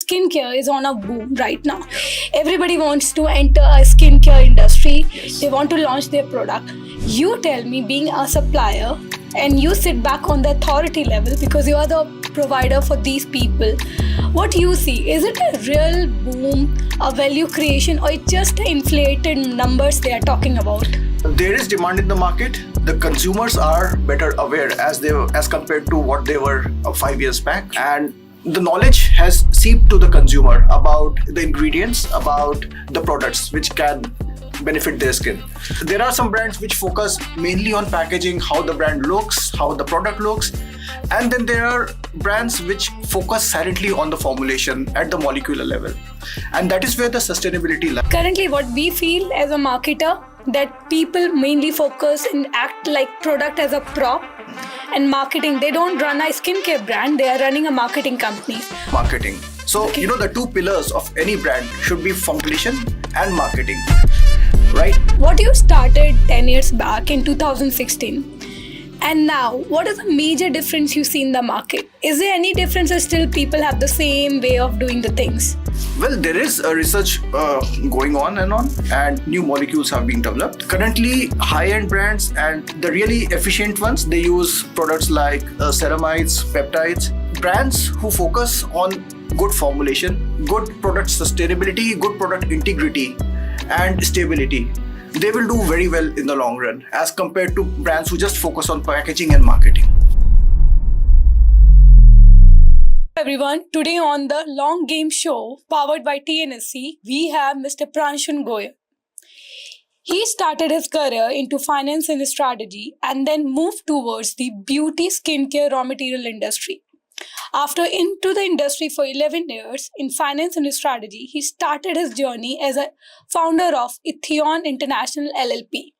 skincare is on a boom right now. Everybody wants to enter a skincare industry. They want to launch their product. You tell me, being a supplier, and you sit back on the authority level because you are the provider for these people. What you see, is it a real boom, a value creation, or it's just inflated numbers they are talking about? There is demand in the market. The consumers are better aware as compared to what they were 5 years back, and the knowledge has seeped to the consumer about the ingredients, about the products which can benefit their skin. There are some brands which focus mainly on packaging, how the brand looks, how the product looks, and then there are brands which focus silently on the formulation at the molecular level, and that is where the sustainability lies. Currently, what we feel as a marketer, that people mainly focus and act like product as a prop, and marketing, they don't run a skincare brand, they are running a marketing company. Marketing. So, the two pillars of any brand should be formulation and marketing, right? What you started 10 years back in 2016, and now, what is the major difference you see in the market? Is there any difference, or still people have the same way of doing the things? Well, there is a research going on, and new molecules have been developed. Currently, high-end brands and the really efficient ones, they use products like ceramides, peptides. Brands who focus on good formulation, good product sustainability, good product integrity, and stability, they will do very well in the long run as compared to brands who just focus on packaging and marketing. Everyone, today on the Long Game Show powered by TNSC, we have Mr. Pranshun Goyal. He started his career into finance and strategy and then moved towards the beauty skincare raw material industry. After into the industry for 11 years in finance and strategy, he started his journey as a founder of Itheon International LLP.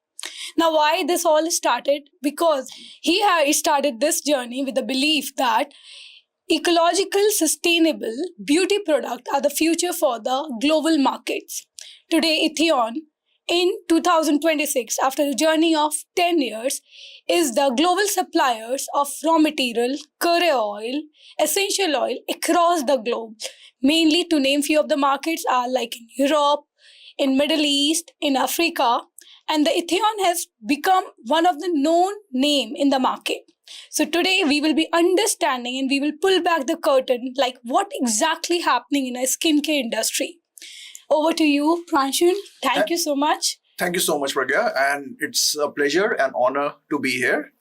Now, why this all started? Because he started this journey with the belief that ecological, sustainable beauty products are the future for the global markets. Today, Itheon, in 2026, after a journey of 10 years, is the global suppliers of raw material, curry oil, essential oil across the globe. Mainly, to name few of the markets, are like in Europe, in Middle East, in Africa, and the Itheon has become one of the known name in the market. So today we will be understanding and we will pull back the curtain like what exactly happening in a skincare industry. Over to you, Pranshun. Thank you so much. Thank you so much, Pragya, and it's a pleasure and honor to be here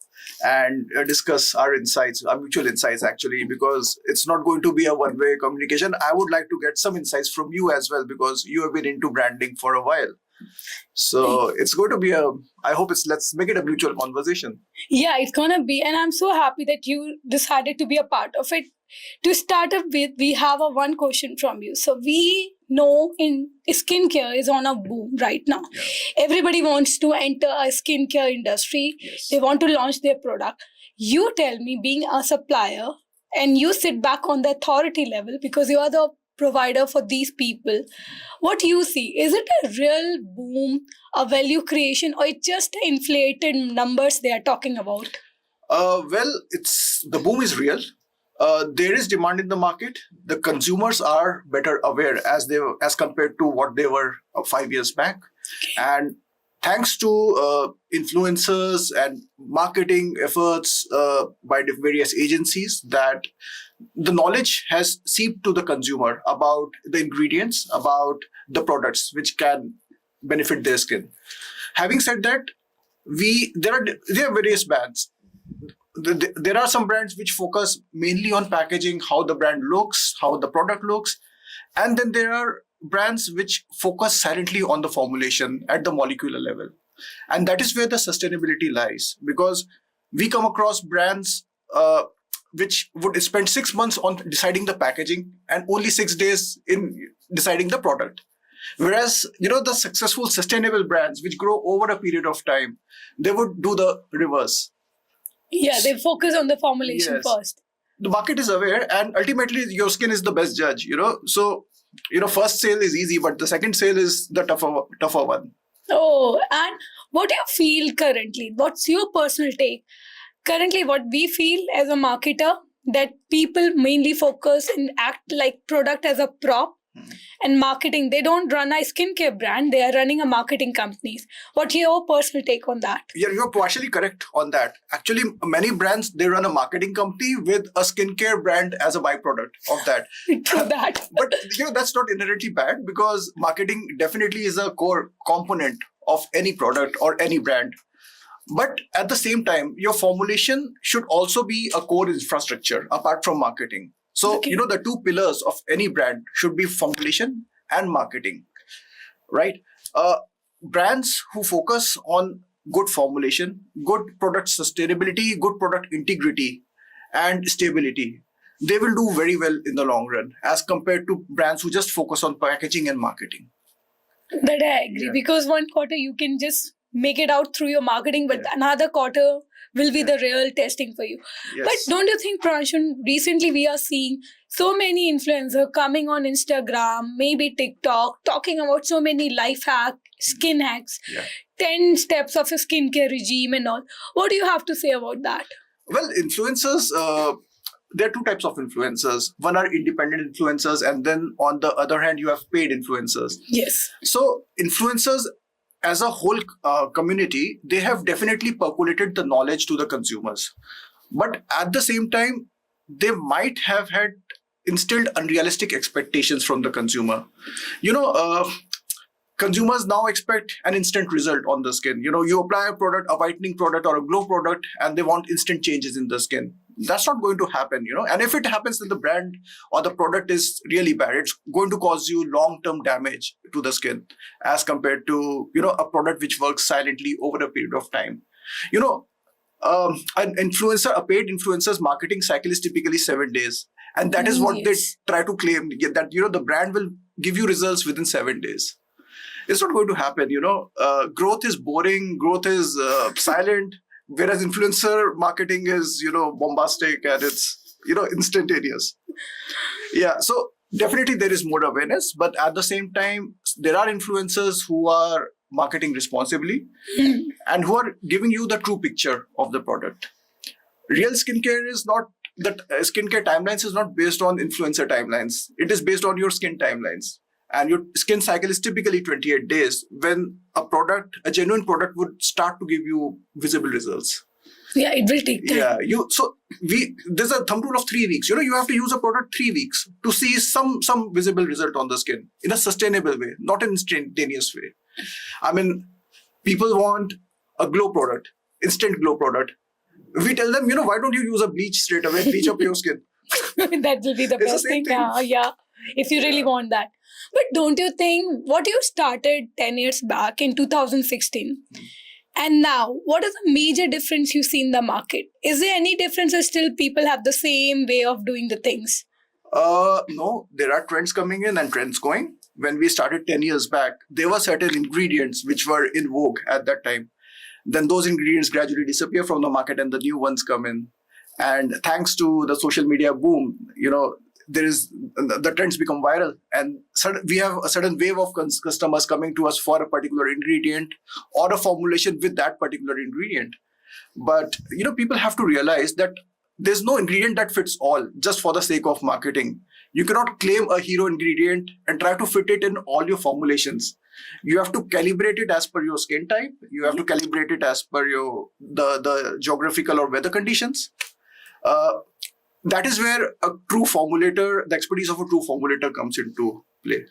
and discuss our insights, our mutual insights actually, because it's not going to be a one-way communication. I would like to get some insights from you as well because you have been into branding for a while. So it's going to be let's make it a mutual conversation. Yeah, it's gonna be, and I'm so happy that you decided to be a part of it. To start up with, we have one question from you. So we know in skincare is on a boom right now. Everybody wants to enter a skincare industry. They want to launch their product. You tell me, being a supplier, and you sit back on the authority level because you are the provider for these people. What you see, is it a real boom, a value creation, or it's just inflated numbers they are talking about? Well, the boom is real. There is demand in the market. The consumers are better aware as compared to what they were 5 years back, and thanks to influencers and marketing efforts by the various agencies, that the knowledge has seeped to the consumer about the ingredients, about the products which can benefit their skin. Having said that, there are various brands. There are some brands which focus mainly on packaging, how the brand looks, how the product looks, and then there are brands which focus silently on the formulation at the molecular level, and that is where the sustainability lies, because we come across brands which would spend 6 months on deciding the packaging and only 6 days in deciding the product. Whereas, the successful sustainable brands which grow over a period of time, they would do the reverse. Yeah, they focus on the formulation first. The market is aware, and ultimately your skin is the best judge, So, first sale is easy, but the second sale is the tougher one. Oh, and what do you feel currently? What's your personal take? Currently, what we feel as a marketer, that people mainly focus and act like product as a prop and marketing. They don't run a skincare brand, they are running a marketing companies. What's your personal take on that? Yeah, you're partially correct on that. Actually, many brands, they run a marketing company with a skincare brand as a byproduct of that. True that. But that's not inherently bad, because marketing definitely is a core component of any product or any brand. But at the same time, your formulation should also be a core infrastructure apart from marketing. So, Okay. the two pillars of any brand should be formulation and marketing, right? Brands who focus on good formulation, good product sustainability, good product integrity, and stability, they will do very well in the long run as compared to brands who just focus on packaging and marketing. That I agree, Yeah. because one quarter you can just make it out through your marketing, but Yeah. another quarter will be Yeah. the real testing for you. Yes. But don't you think, Pranshun, recently we are seeing so many influencers coming on Instagram, maybe TikTok, talking about so many life hack, skin hacks, Yeah. 10 steps of a skincare regime and all. What do you have to say about that? Well, influencers, there are two types of influencers. One are independent influencers, and then on the other hand, you have paid influencers. Yes. So, influencers as a whole community, they have definitely percolated the knowledge to the consumers. But at the same time, they might have had instilled unrealistic expectations from the consumer. Consumers now expect an instant result on the skin. You apply a product, a whitening product or a glow product, and they want instant changes in the skin. That's not going to happen, And if it happens, then the brand or the product is really bad. It's going to cause you long-term damage to the skin as compared to, a product which works silently over a period of time. A paid influencer's marketing cycle is typically 7 days. And that is what Yes. they try to claim, that, the brand will give you results within 7 days. It's not going to happen, growth is boring, growth is silent, whereas influencer marketing is, bombastic and it's, instantaneous. Yeah, so definitely there is more awareness, but at the same time, there are influencers who are marketing responsibly and who are giving you the true picture of the product. Real skincare is not that skincare timelines is not based on influencer timelines. It is based on your skin timelines. And your skin cycle is typically 28 days when a genuine product would start to give you visible results. Yeah, it will take time. Yeah, there's a thumb rule of 3 weeks. You have to use a product 3 weeks to see some visible result on the skin in a sustainable way, not an instantaneous way. I mean, people want a glow product, instant glow product. We tell them, why don't you use a bleach straight away, bleach up your skin? That will be the It's the best same thing. thing. Yeah, if you really want that. But don't you think what you started 10 years back in 2016 and now, what is the major difference you see in the market? Is there any difference or still people have the same way of doing the things? No, there are trends coming in and trends going. When we started 10 years back, there were certain ingredients which were in vogue at that time. Then those ingredients gradually disappear from the market and the new ones come in. And thanks to the social media boom, the trends become viral, and we have a certain wave of customers coming to us for a particular ingredient or a formulation with that particular ingredient. But people have to realize that there's no ingredient that fits all just for the sake of marketing. You cannot claim a hero ingredient and try to fit it in all your formulations. You have to calibrate it as per your skin type. You have to calibrate it as per the geographical or weather conditions. That is where the expertise of a true formulator comes into play.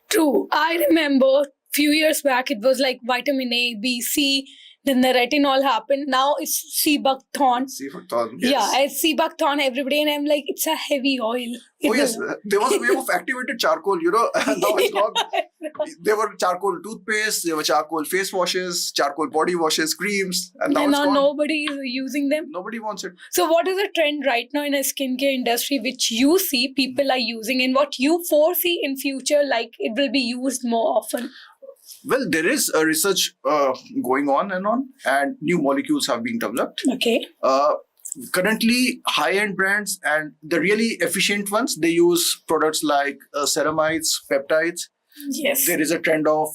True. I remember few years back it was like vitamin A, B, C, then the retinol happened. Now it's Seabuckthorn. Seabuckthorn, Yeah, yes. I see Seabuckthorn every day and I'm like, it's a heavy oil. Oh yes, there was a wave of activated charcoal, now it's gone. There were charcoal toothpaste, there were charcoal face washes, charcoal body washes, creams, and now And it's now gone. nobody is using them. Nobody wants it. So what is the trend right now in a skincare industry which you see people are using and what you foresee in future like it will be used more often? Well, there is a research going on, and new molecules have been developed. Okay. Currently, high-end brands and the really efficient ones, they use products like ceramides, peptides. Yes. There is a trend of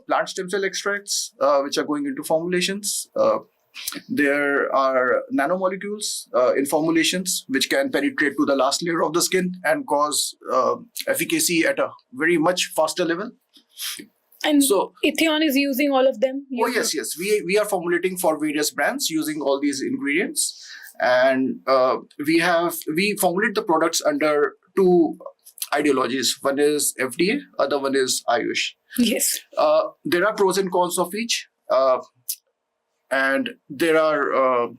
plant stem cell extracts, which are going into formulations. There are nanomolecules in formulations which can penetrate to the last layer of the skin and cause efficacy at a very much faster level. And So, Itheon is using all of them? oh yes. We are formulating for various brands using all these ingredients, and we formulate the products under two ideologies. One is FDA, other one is Ayush. Yes. There are pros and cons of each, and there are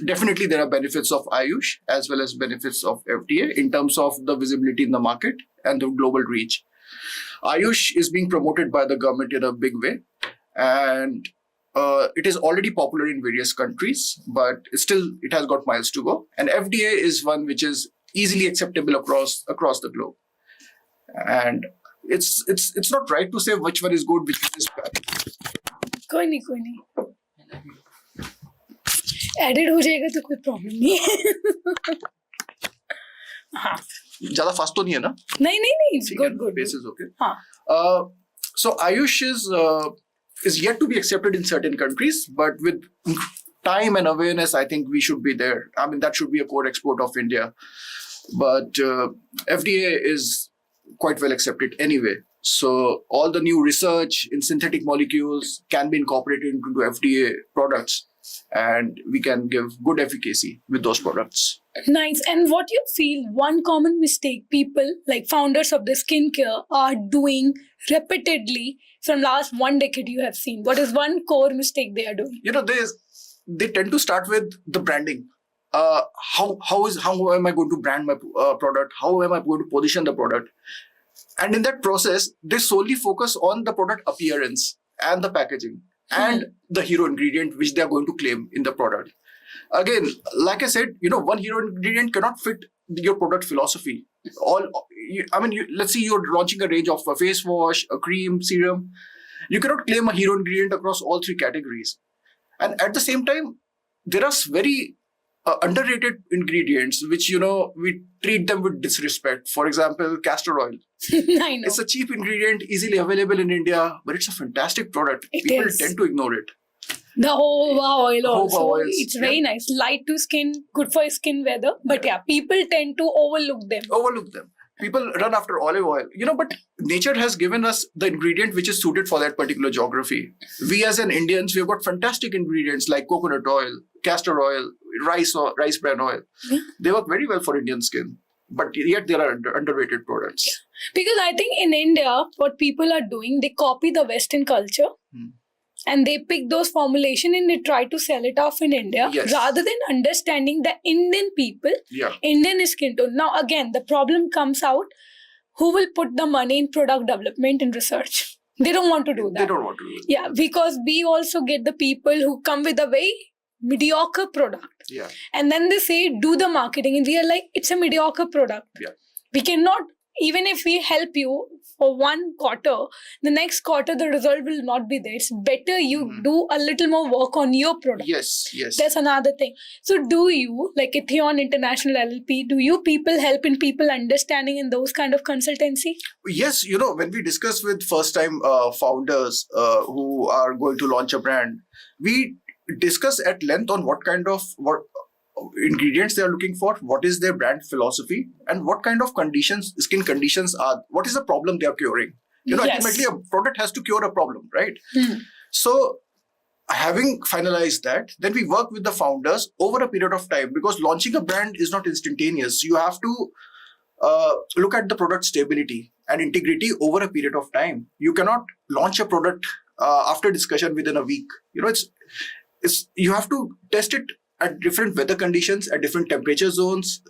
definitely there are benefits of Ayush as well as benefits of FDA in terms of the visibility in the market and the global reach. Ayush is being promoted by the government in a big way, and it is already popular in various countries, but still it has got miles to go. And FDA is one which is easily acceptable across the globe. And it's not right to say which one is good, which one is bad. कोई नहीं edit हो जाएगा तो कोई problem नहीं है हाँ ज़्यादा फास्ट तो नहीं है ना? नहीं good Base is okay. हाँ So Ayush is yet to be accepted in certain countries, but with time and awareness, I think we should be there. I mean, that should be a core export of India. But FDA is quite well accepted anyway. So all the new research in synthetic molecules can be incorporated into FDA products, and we can give good efficacy with those products. Nice. And what you feel one common mistake people like founders of the skincare are doing repeatedly from last 1 decade you have seen? What is one core mistake they are doing? You know, they tend to start with the branding. How am I going to brand my product? How am I going to position the product? And in that process, they solely focus on the product appearance and the packaging and the hero ingredient which they are going to claim in the product. Again, like I said, one hero ingredient cannot fit your product philosophy. Let's say you're launching a range of a face wash, a cream, serum. You cannot claim a hero ingredient across all three categories. And at the same time, there are very underrated ingredients which, we treat them with disrespect. For example, castor oil. I know. It's a cheap ingredient, easily available in India, but it's a fantastic product. People tend to ignore it. The jojoba oil also. Jojoba oils, it's very nice. Light to skin, good for skin weather. But people tend to overlook them. People run after olive oil. But nature has given us the ingredient which is suited for that particular geography. We as an Indians, we've got fantastic ingredients like coconut oil, castor oil, rice bran oil. Yeah. They work very well for Indian skin. But yet there are underrated products. Because I think in India, what people are doing, they copy the Western culture. And they pick those formulation and they try to sell it off in India rather than understanding the Indian people, Indian skin tone. Now again, the problem comes out, who will put the money in product development and research? They don't want to do that. Yeah, because we also get the people who come with a very mediocre product. Yeah. And then they say, do the marketing. And we are like, it's a mediocre product. Yeah. We cannot, even if we help you for 1 quarter, the next quarter the result will not be there. It's better you do a little more work on your product. Yes. That's another thing. So do you, like Itheon International LLP, do you people help in people understanding in those kind of consultancy? Yes, when we discuss with first time founders who are going to launch a brand, we discuss at length on what ingredients they are looking for, what is their brand philosophy, and what kind of skin conditions what is the problem they are curing. Ultimately a product has to cure a problem, right? So having finalized that, then we work with the founders over a period of time, because launching a brand is not instantaneous. You have to look at the product stability and integrity over a period of time. You cannot launch a product after discussion within a week. You have to test it at different weather conditions, at different temperature zones,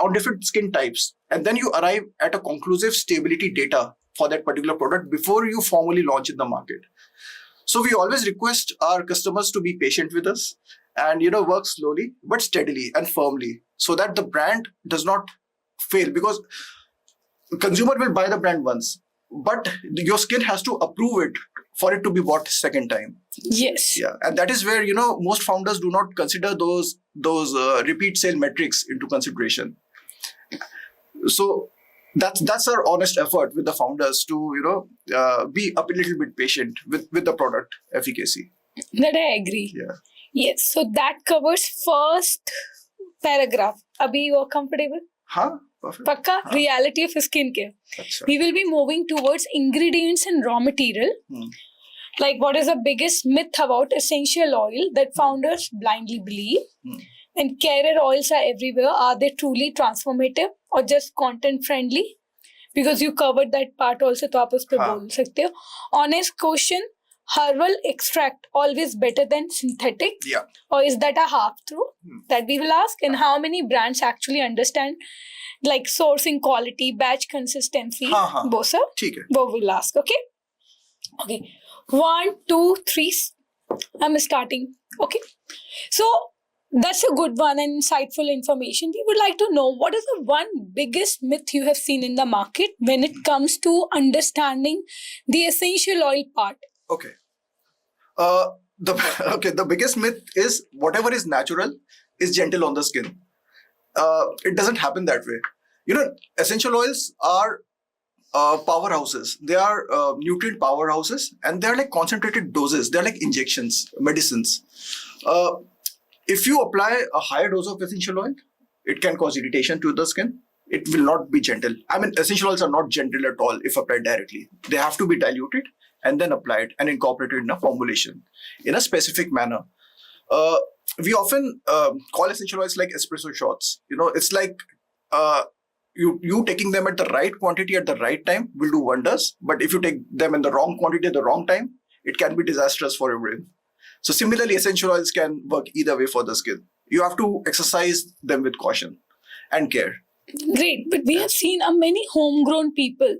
on different skin types. And then you arrive at a conclusive stability data for that particular product before you formally launch in the market. So we always request our customers to be patient with us and, work slowly, but steadily and firmly, so that the brand does not fail, because consumer will buy the brand once, but your skin has to approve it for it to be bought second time. Yes. Yeah, and that is where most founders do not consider those repeat sale metrics into consideration. So that's our honest effort with the founders to be a little bit patient with the product efficacy. That I agree. Yeah. Yes, so that covers first paragraph. Abhi, you are comfortable? Huh? Perfect. Pakka? Huh. Reality of skincare. Achha. We will be moving towards ingredients and raw material. Like, what is the biggest myth about essential oil that founders blindly believe? And carrier oils are everywhere. Are they truly transformative or just content friendly? Because you covered that part also, तो आप उस पे बोल सकते हो. Honest question: herbal extract always better than synthetic? Yeah. Or is that a half truth? That we will ask. And how many brands actually understand like sourcing quality, batch consistency? वो सब ठीक है. वो will ask. Okay. Okay. 1, 2, 3. I'm starting. Okay. So that's a good one and insightful information. We would like to know what is the one biggest myth you have seen in the market when it comes to understanding the essential oil part. Okay. The biggest myth is whatever is natural is gentle on the skin. It doesn't happen that way. You know, essential oils are powerhouses. They are nutrient powerhouses, and they're like concentrated doses. They're like injections, medicines. If you apply a higher dose of essential oil, it can cause irritation to the skin. It will not be gentle. I mean, essential oils are not gentle at all if applied directly. They have to be diluted and then applied and incorporated in a formulation in a specific manner. We often call essential oils like espresso shots. You know, it's like you taking them at the right quantity at the right time will do wonders. But if you take them in the wrong quantity at the wrong time, it can be disastrous for your brain. So similarly, essential oils can work either way for the skin. You have to exercise them with caution and care. Great, but we have seen many homegrown people.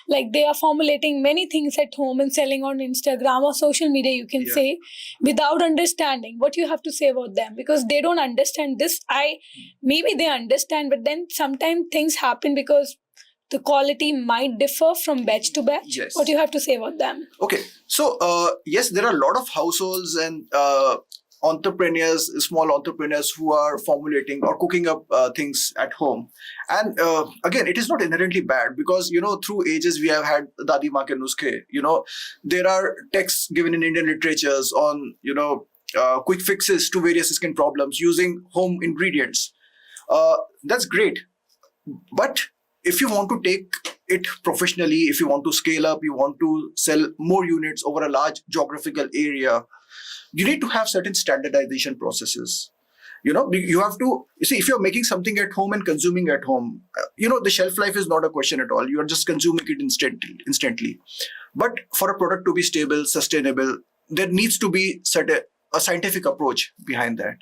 Like they are formulating many things at home and selling on Instagram or social media, you can say, without understanding. What you have to say about them? Because they don't understand this. Maybe they understand, but then sometimes things happen because the quality might differ from batch to batch. Yes. What do you have to say about them? Okay. So, yes, there are a lot of households and entrepreneurs, small entrepreneurs who are formulating or cooking up things at home. And again, it is not inherently bad because, you know, through ages we have had Dadi Ma ke nuskhe. You know, there are texts given in Indian literatures on, you know, quick fixes to various skin problems using home ingredients. That's great. But if you want to take it professionally, if you want to scale up, you want to sell more units over a large geographical area, you need to have certain standardization processes. You know, you have to, you see, if you're making something at home and consuming at home, you know, the shelf life is not a question at all. You are just consuming it instantly. But for a product to be stable, sustainable, there needs to be a scientific approach behind that.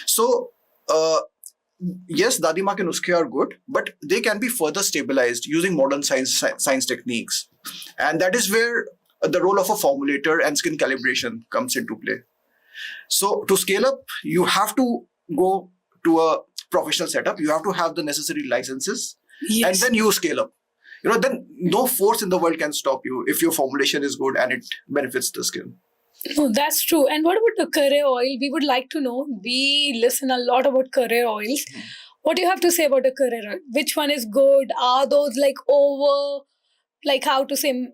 So, yes, Dadi Ma ke nuskhe are good, but they can be further stabilized using modern science techniques. And that is where the role of a formulator and skin calibration comes into play. So to scale up, you have to go to a professional setup. You have to have the necessary licenses, and then you scale up. You know, then no force in the world can stop you if your formulation is good and it benefits the skin. Oh, that's true. And what about the curry oil? We would like to know. We listen a lot about curry oils. What do you have to say about the curry oil? Which one is good? Are those like over, like how to say,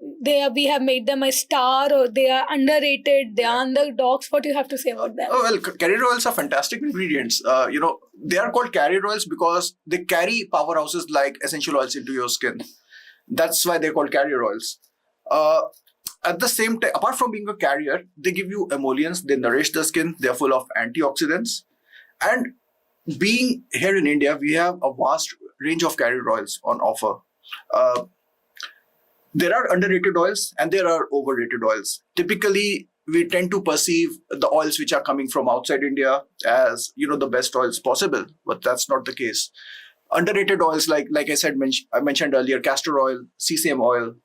we have made them a star, or they are underrated, they are underdogs? What do you have to say about them? Oh, well, carrier oils are fantastic ingredients. You know, they are called carrier oils because they carry powerhouses like essential oils into your skin. That's why they're called carrier oils. At the same time, apart from being a carrier, they give you emollients, they nourish the skin, they're full of antioxidants. And being here in India, we have a vast range of carrier oils on offer. There are underrated oils and there are overrated oils. Typically, we tend to perceive the oils which are coming from outside India as, you know, the best oils possible, but that's not the case. Underrated oils, like I said, I mentioned earlier, castor oil, sesame oil,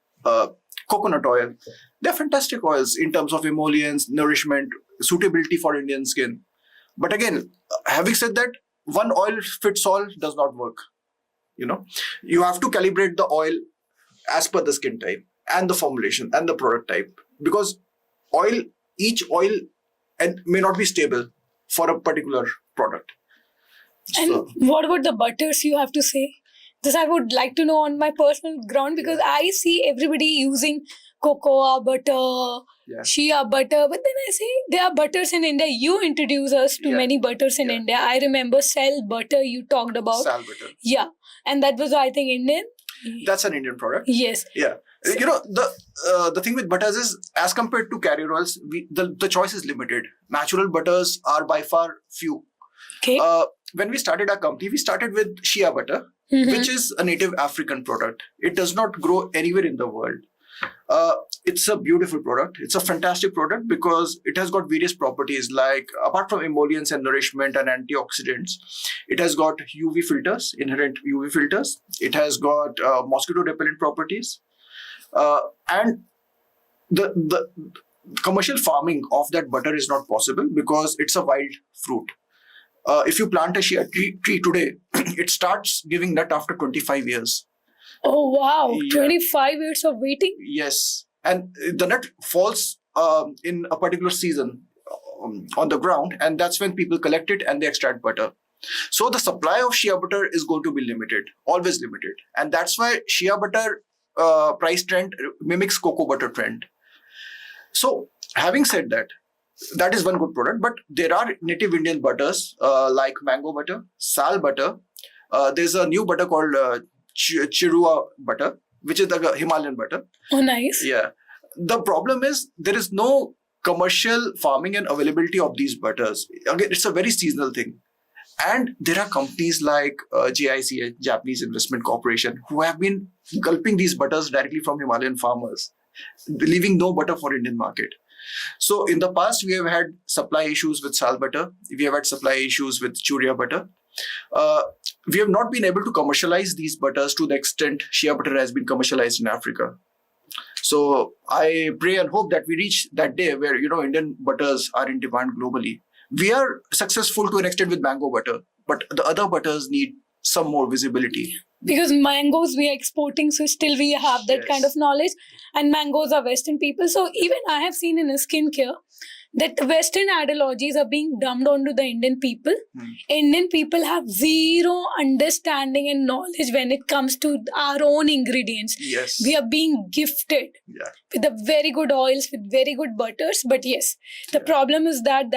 coconut oil, they're fantastic oils in terms of emollients, nourishment, suitability for Indian skin. But again, having said that, one oil fits all does not work. You know, you have to calibrate the oil as per the skin type and the formulation and the product type, because each oil may not be stable for a particular product. And what about the butters you have to say? This I would like to know on my personal ground, because I see everybody using cocoa butter, Yeah. shea butter. But then I say there are butters in India. You introduce us to Yeah. many butters in Yeah. India. I remember cell butter you talked about. Sal butter. Yeah, and that was, I think, Indian. That's an Indian product. Yes. Yeah. So- The thing with butters is, as compared to carrier oils, the choice is limited. Natural butters are by far few. Okay. When we started our company, we started with shea butter, Mhm. which is a native African product. It does not grow anywhere in the world. It's a beautiful product. It's a fantastic product because it has got various properties, like apart from emollients and nourishment and antioxidants, it has got UV filters, inherent UV filters. It has got mosquito repellent properties, and the commercial farming of that butter is not possible because it's a wild fruit. If you plant a shea tree today, it starts giving nut after 25 years. Oh wow! Yeah. 25 years of waiting. Yes, and the nut falls in a particular season on the ground, and that's when people collect it and they extract butter. So the supply of shea butter is going to be limited, always limited, and that's why shea butter price trend mimics cocoa butter trend. So having said that, that is one good product, but there are native Indian butters like mango butter, sal butter. There's a new butter called Chirua butter, which is the Himalayan butter. Oh, nice. Yeah. The problem is there is no commercial farming and availability of these butters. Again, it's a very seasonal thing. And there are companies like JICA, Japanese Investment Corporation, who have been gulping these butters directly from Himalayan farmers, leaving no butter for Indian market. So in the past, we have had supply issues with sal butter. We have had supply issues with churia butter. We have not been able to commercialize these butters to the extent shea butter has been commercialized in Africa. So I pray and hope that we reach that day where, Indian butters are in demand globally. We are successful to an extent with mango butter, but the other butters need some more visibility. Because mangoes we are exporting, so still we have that Yes. kind of knowledge. And mangoes are Western people. So even I have seen in skincare that Western ideologies are being dumped onto the Indian people. Indian people have zero understanding and knowledge when it comes to our own ingredients. Yes. We are being gifted Yeah. with the very good oils, with very good butters. But yes, the problem is that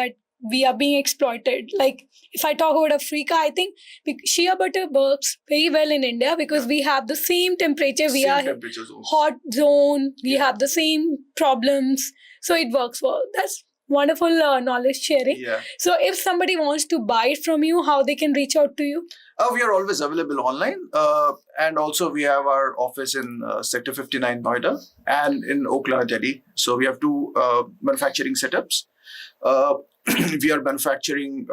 we are being exploited. Like if I talk about Africa, I think shea butter works very well in India because we have the same temperature. We Same are temperature zones. hot zone. We Yeah. have the same problems. So it works well. That's wonderful knowledge sharing. Yeah. So if somebody wants to buy it from you, how they can reach out to you? We are always available online. And also we have our office in Sector 59 Noida and in Okhla, Delhi. So we have two manufacturing setups. We are manufacturing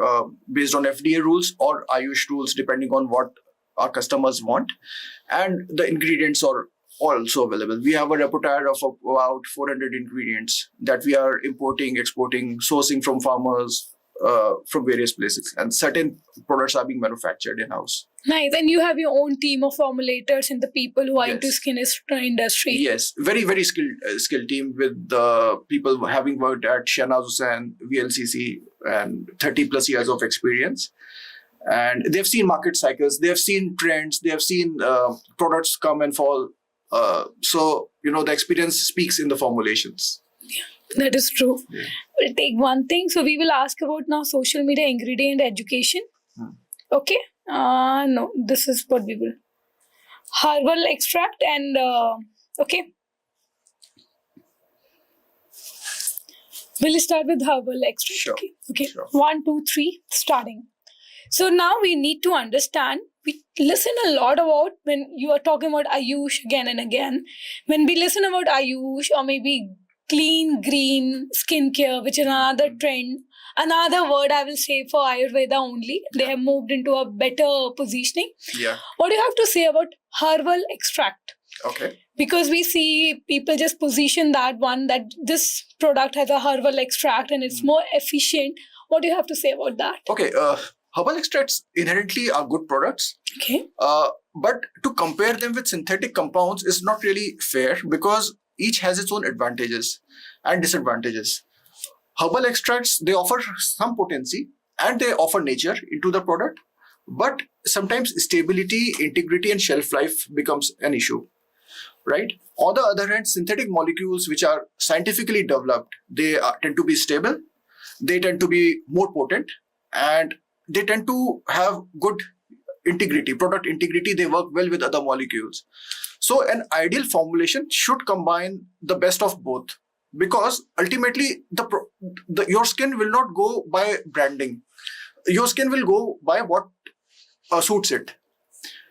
based on FDA rules or Ayush rules, depending on what our customers want. And the ingredients are also available. We have a repertoire of about 400 ingredients that we are importing, exporting, sourcing from farmers from various places. And certain products are being manufactured in-house. Nice. And you have your own team of formulators and the people who are into Yes. skin industry. Yes, very, very skilled team with people having worked at Shahnaz Hussain, VLCC, and 30 plus years of experience. And they've seen market cycles, they've seen trends, they have seen products come and fall. So, the experience speaks in the formulations. That is true. Yeah. We'll take one thing. So we will ask about now social media ingredient education. Okay. No, this is what we will. Herbal extract and okay. We'll start with herbal extract. Sure. Okay. Sure. 1, 2, 3, starting. So now we need to understand. We listen a lot about when you are talking about Ayush again and again. When we listen about Ayush or maybe clean green skincare, which is another trend, another word I will say for Ayurveda only. They have moved into a better positioning. Yeah. What do you have to say about herbal extract? Okay. Because we see people just position that this product has a herbal extract and it's more efficient. What do you have to say about that? Okay. Herbal extracts inherently are good products. Okay. But to compare them with synthetic compounds is not really fair because each has its own advantages and disadvantages. Herbal extracts, they offer some potency and they offer nature into the product, but sometimes stability, integrity, and shelf life becomes an issue. right? On the other hand, synthetic molecules which are scientifically developed, they tend to be stable, they tend to be more potent, and they tend to have good integrity, product integrity. They work well with other molecules. So an ideal formulation should combine the best of both, because ultimately your skin will not go by branding. Your skin will go by what suits it,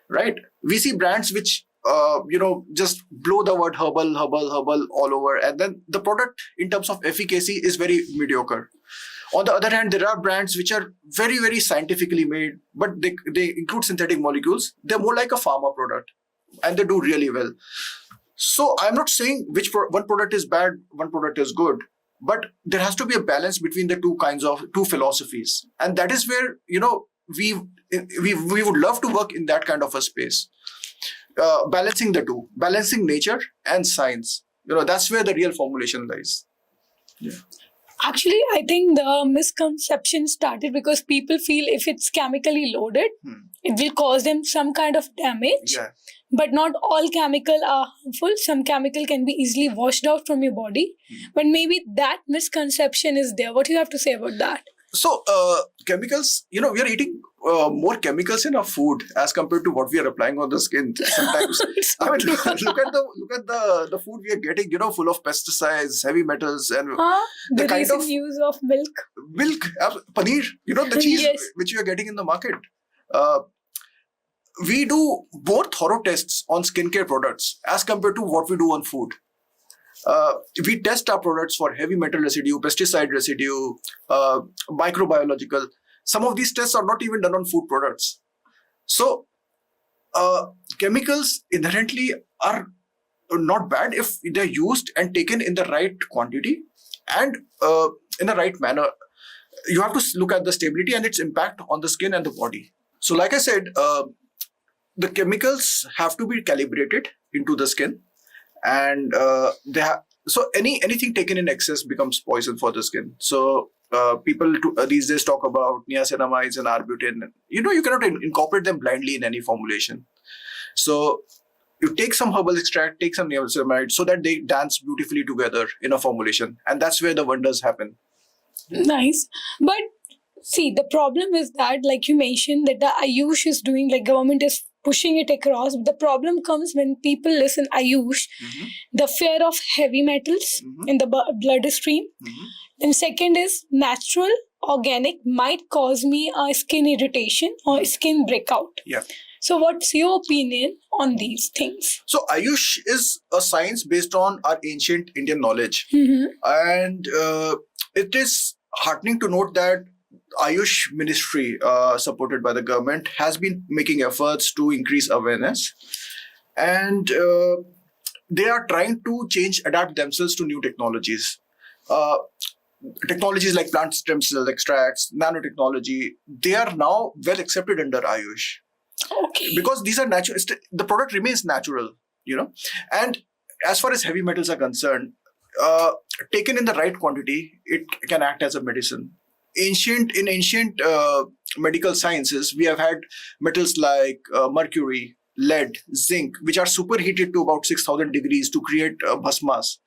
right? We see brands which just blow the word herbal, herbal, herbal all over, and then the product in terms of efficacy is very mediocre. On the other hand, there are brands which are very, very scientifically made, but they include synthetic molecules. They're more like a pharma product, and they do really well. So I'm not saying one product is bad, one product is good, but there has to be a balance between the two philosophies, and that is where we would love to work in that kind of a space, balancing the two, balancing nature and science. That's where the real formulation lies. Yeah. Actually, I think the misconception started because people feel if it's chemically loaded, it will cause them some kind of damage. Yeah. But not all chemical are harmful. Some chemical can be easily washed out from your body. But maybe that misconception is there. What do you have to say about that? So chemicals, we are eating more chemicals in our food as compared to what we are applying on the skin sometimes. I mean, look at the food we are getting, full of pesticides, heavy metals, and the kind recent of use of milk, paneer, the cheese Yes. which you are getting in the market. We do more thorough tests on skincare products as compared to what we do on food. We test our products for heavy metal residue, pesticide residue, microbiological. Some of these tests are not even done on food products. So chemicals inherently are not bad if they're used and taken in the right quantity and in the right manner. You have to look at the stability and its impact on the skin and the body. So like I said, the chemicals have to be calibrated into the skin, and so anything taken in excess becomes poison for the skin. So people these days talk about niacinamides and arbutin. You cannot incorporate them blindly in any formulation. So you take some herbal extract, take some niacinamide, so that they dance beautifully together in a formulation, and that's where the wonders happen. Nice. But see, the problem is that, like you mentioned, that the Ayush is doing, like government is pushing it across. The problem comes when people listen Ayush, the fear of heavy metals in the bloodstream. And second is natural, organic might cause me a skin irritation or skin breakout. Yeah. So what's your opinion on these things? So Ayush is a science based on our ancient Indian knowledge. And it is heartening to note that Ayush ministry, supported by the government, has been making efforts to increase awareness, and they are trying to adapt themselves to new technologies. Technologies like plant stem cell extracts, nanotechnology, they are now well accepted under Ayush. Okay. Because these are natural, the product remains natural, And as far as heavy metals are concerned, taken in the right quantity, it can act as a medicine. In ancient medical sciences, we have had metals like mercury, lead, zinc, which are superheated to about 6,000 degrees to create bhasmas,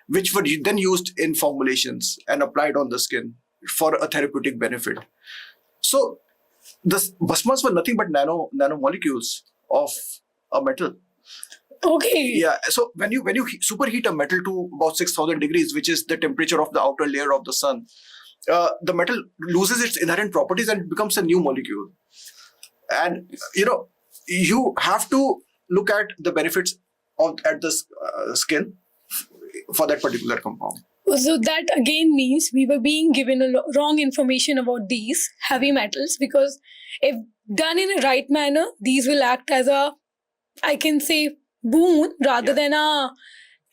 which were then used in formulations and applied on the skin for a therapeutic benefit. So the bhasmas were nothing but nanomolecules of a metal. Okay. Yeah. So when you superheat a metal to about 6,000 degrees, which is the temperature of the outer layer of the sun, the metal loses its inherent properties and it becomes a new molecule. And you have to look at the benefits at the skin for that particular compound. So that again means we were being given wrong information about these heavy metals, because if done in a right manner, these will act as a, I can say, boon rather than a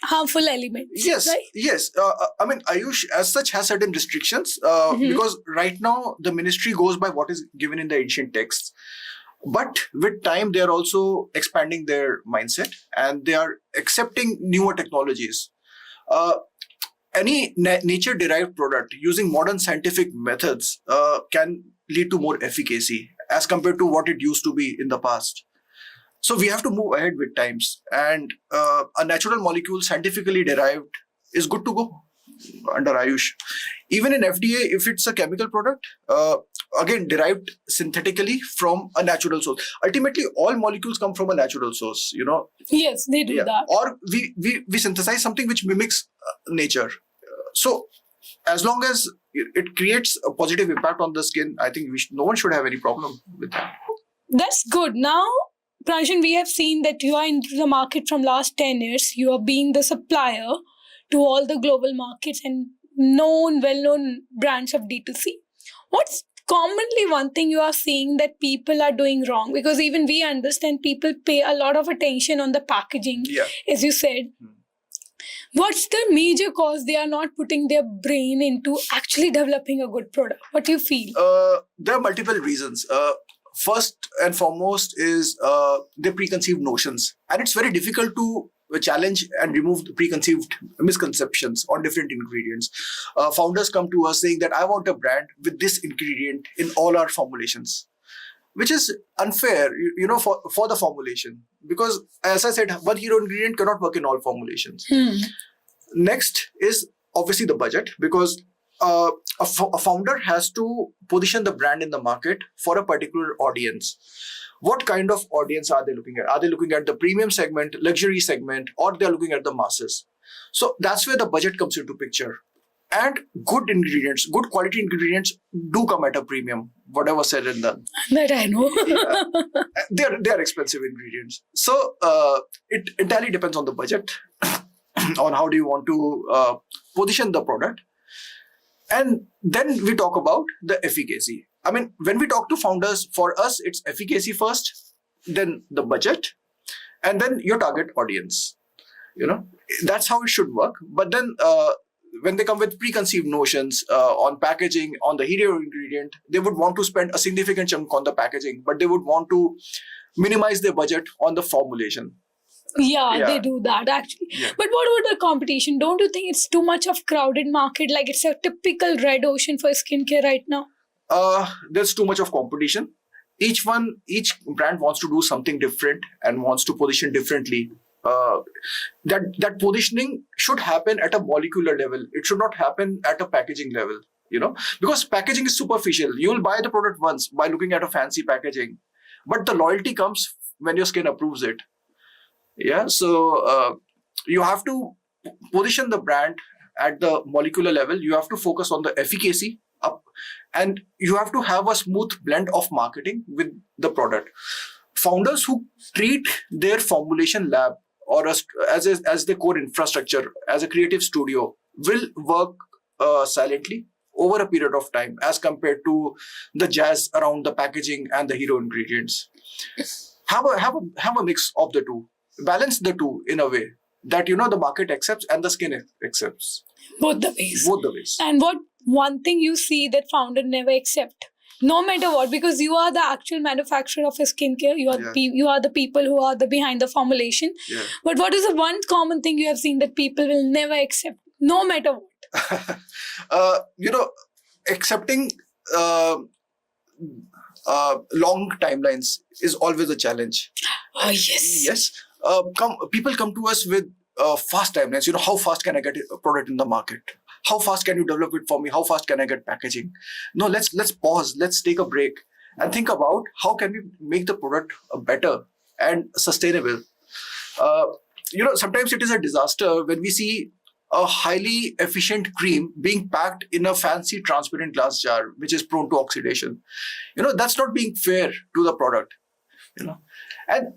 harmful element. Yes, right? Yes. I mean, Ayush as such has certain restrictions because right now the ministry goes by what is given in the ancient texts. But with time, they are also expanding their mindset and they are accepting newer technologies. Any nature-derived product using modern scientific methods can lead to more efficacy as compared to what it used to be in the past. So we have to move ahead with times, and a natural molecule scientifically derived is good to go under Ayush. Even in FDA, if it's a chemical product, again derived synthetically from a natural source. Ultimately, all molecules come from a natural source. Yes, they do that. Or we synthesize something which mimics nature. So as long as it creates a positive impact on the skin, I think no one should have any problem with that. That's good. Now, Pranshan, we have seen that you are into the market from last 10 years. You are being the supplier to all the global markets and well-known brands of D2C. What's commonly one thing you are seeing that people are doing wrong? Because even we understand people pay a lot of attention on the packaging, as you said. What's the major cause they are not putting their brain into actually developing a good product? What do you feel? There are multiple reasons. First and foremost is the preconceived notions. And it's very difficult to challenge and remove the preconceived misconceptions on different ingredients. Founders come to us saying that I want a brand with this ingredient in all our formulations, which is unfair, for the formulation. Because as I said, one hero ingredient cannot work in all formulations. Next is obviously the budget, because a founder has to position the brand in the market for a particular audience. What kind of audience are they looking at? Are they looking at the premium segment, luxury segment, or they're looking at the masses? So that's where the budget comes into picture. And good ingredients, good quality ingredients do come at a premium, whatever said and done. That I know. They're expensive ingredients. So it entirely depends on the budget, on how do you want to position the product. And then we talk about the efficacy. I mean, when we talk to founders, for us, it's efficacy first, then the budget, and then your target audience. That's how it should work. But then when they come with preconceived notions on packaging, on the hero ingredient, they would want to spend a significant chunk on the packaging, but they would want to minimize their budget on the formulation. Yeah, they do that actually. Yeah. But what about the competition? Don't you think it's too much of crowded market? Like it's a typical red ocean for skincare right now? There's too much of competition. Each brand wants to do something different and wants to position differently. That positioning should happen at a molecular level. It should not happen at a packaging level, because packaging is superficial. You'll buy the product once by looking at a fancy packaging, but the loyalty comes when your skin approves it. Yeah, so you have to position the brand at the molecular level. You have to focus on the efficacy up, and you have to have a smooth blend of marketing with the product. Founders who treat their formulation lab or as the core infrastructure, as a creative studio, will work silently over a period of time as compared to the jazz around the packaging and the hero ingredients. Have a mix of the two. Balance the two in a way that the market accepts and the skin accepts. Both the ways. Both the ways. And what one thing you see that founder never accept, no matter what, because you are the actual manufacturer of a skincare. You are you are the people who are behind the formulation. Yeah. But what is the one common thing you have seen that people will never accept, no matter what? Accepting long timelines is always a challenge. Oh yes. Yes. People come to us with fast timelines. How fast can I get a product in the market? How fast can you develop it for me? How fast can I get packaging? No, let's pause. Let's take a break and think about how can we make the product better and sustainable. Sometimes it is a disaster when we see a highly efficient cream being packed in a fancy transparent glass jar, which is prone to oxidation. That's not being fair to the product. And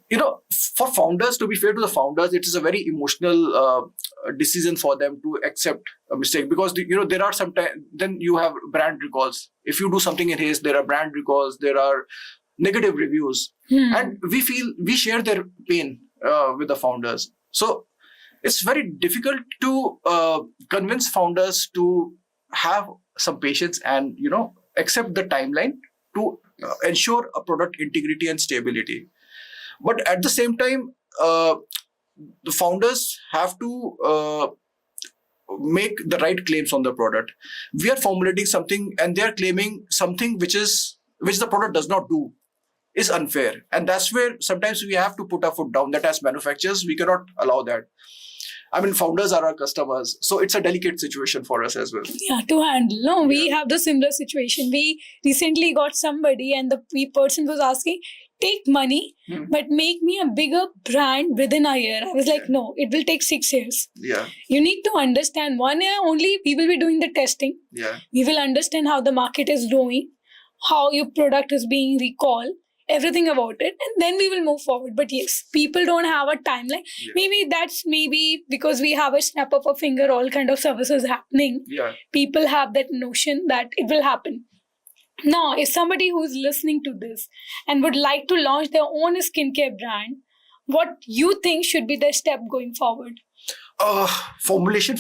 for founders, to be fair to the founders, it is a very emotional decision for them to accept a mistake, because there are sometimes then you have brand recalls. If you do something in haste, there are brand recalls, there are negative reviews, and we share their pain with the founders. So it's very difficult to convince founders to have some patience and accept the timeline to ensure a product integrity and stability. But at the same time, the founders have to make the right claims on the product. We are formulating something and they are claiming something which the product does not do. is unfair. And that's where sometimes we have to put our foot down, that as manufacturers, we cannot allow that. I mean, founders are our customers. So it's a delicate situation for us as well. Yeah, to handle. No, we have the similar situation. We recently got somebody and the person was asking, take money, but make me a bigger brand within a year. I was like, no, it will take 6 years. Yeah. You need to understand 1 year only, we will be doing the testing. Yeah. We will understand how the market is doing, how your product is being recalled, everything about it, and then we will move forward. But yes, people don't have a timeline. Yeah. Maybe because we have a snap of a finger, all kind of services happening. Yeah. People have that notion that it will happen. Now, if somebody who's listening to this and would like to launch their own skincare brand, what you think should be the step going forward? Formulation.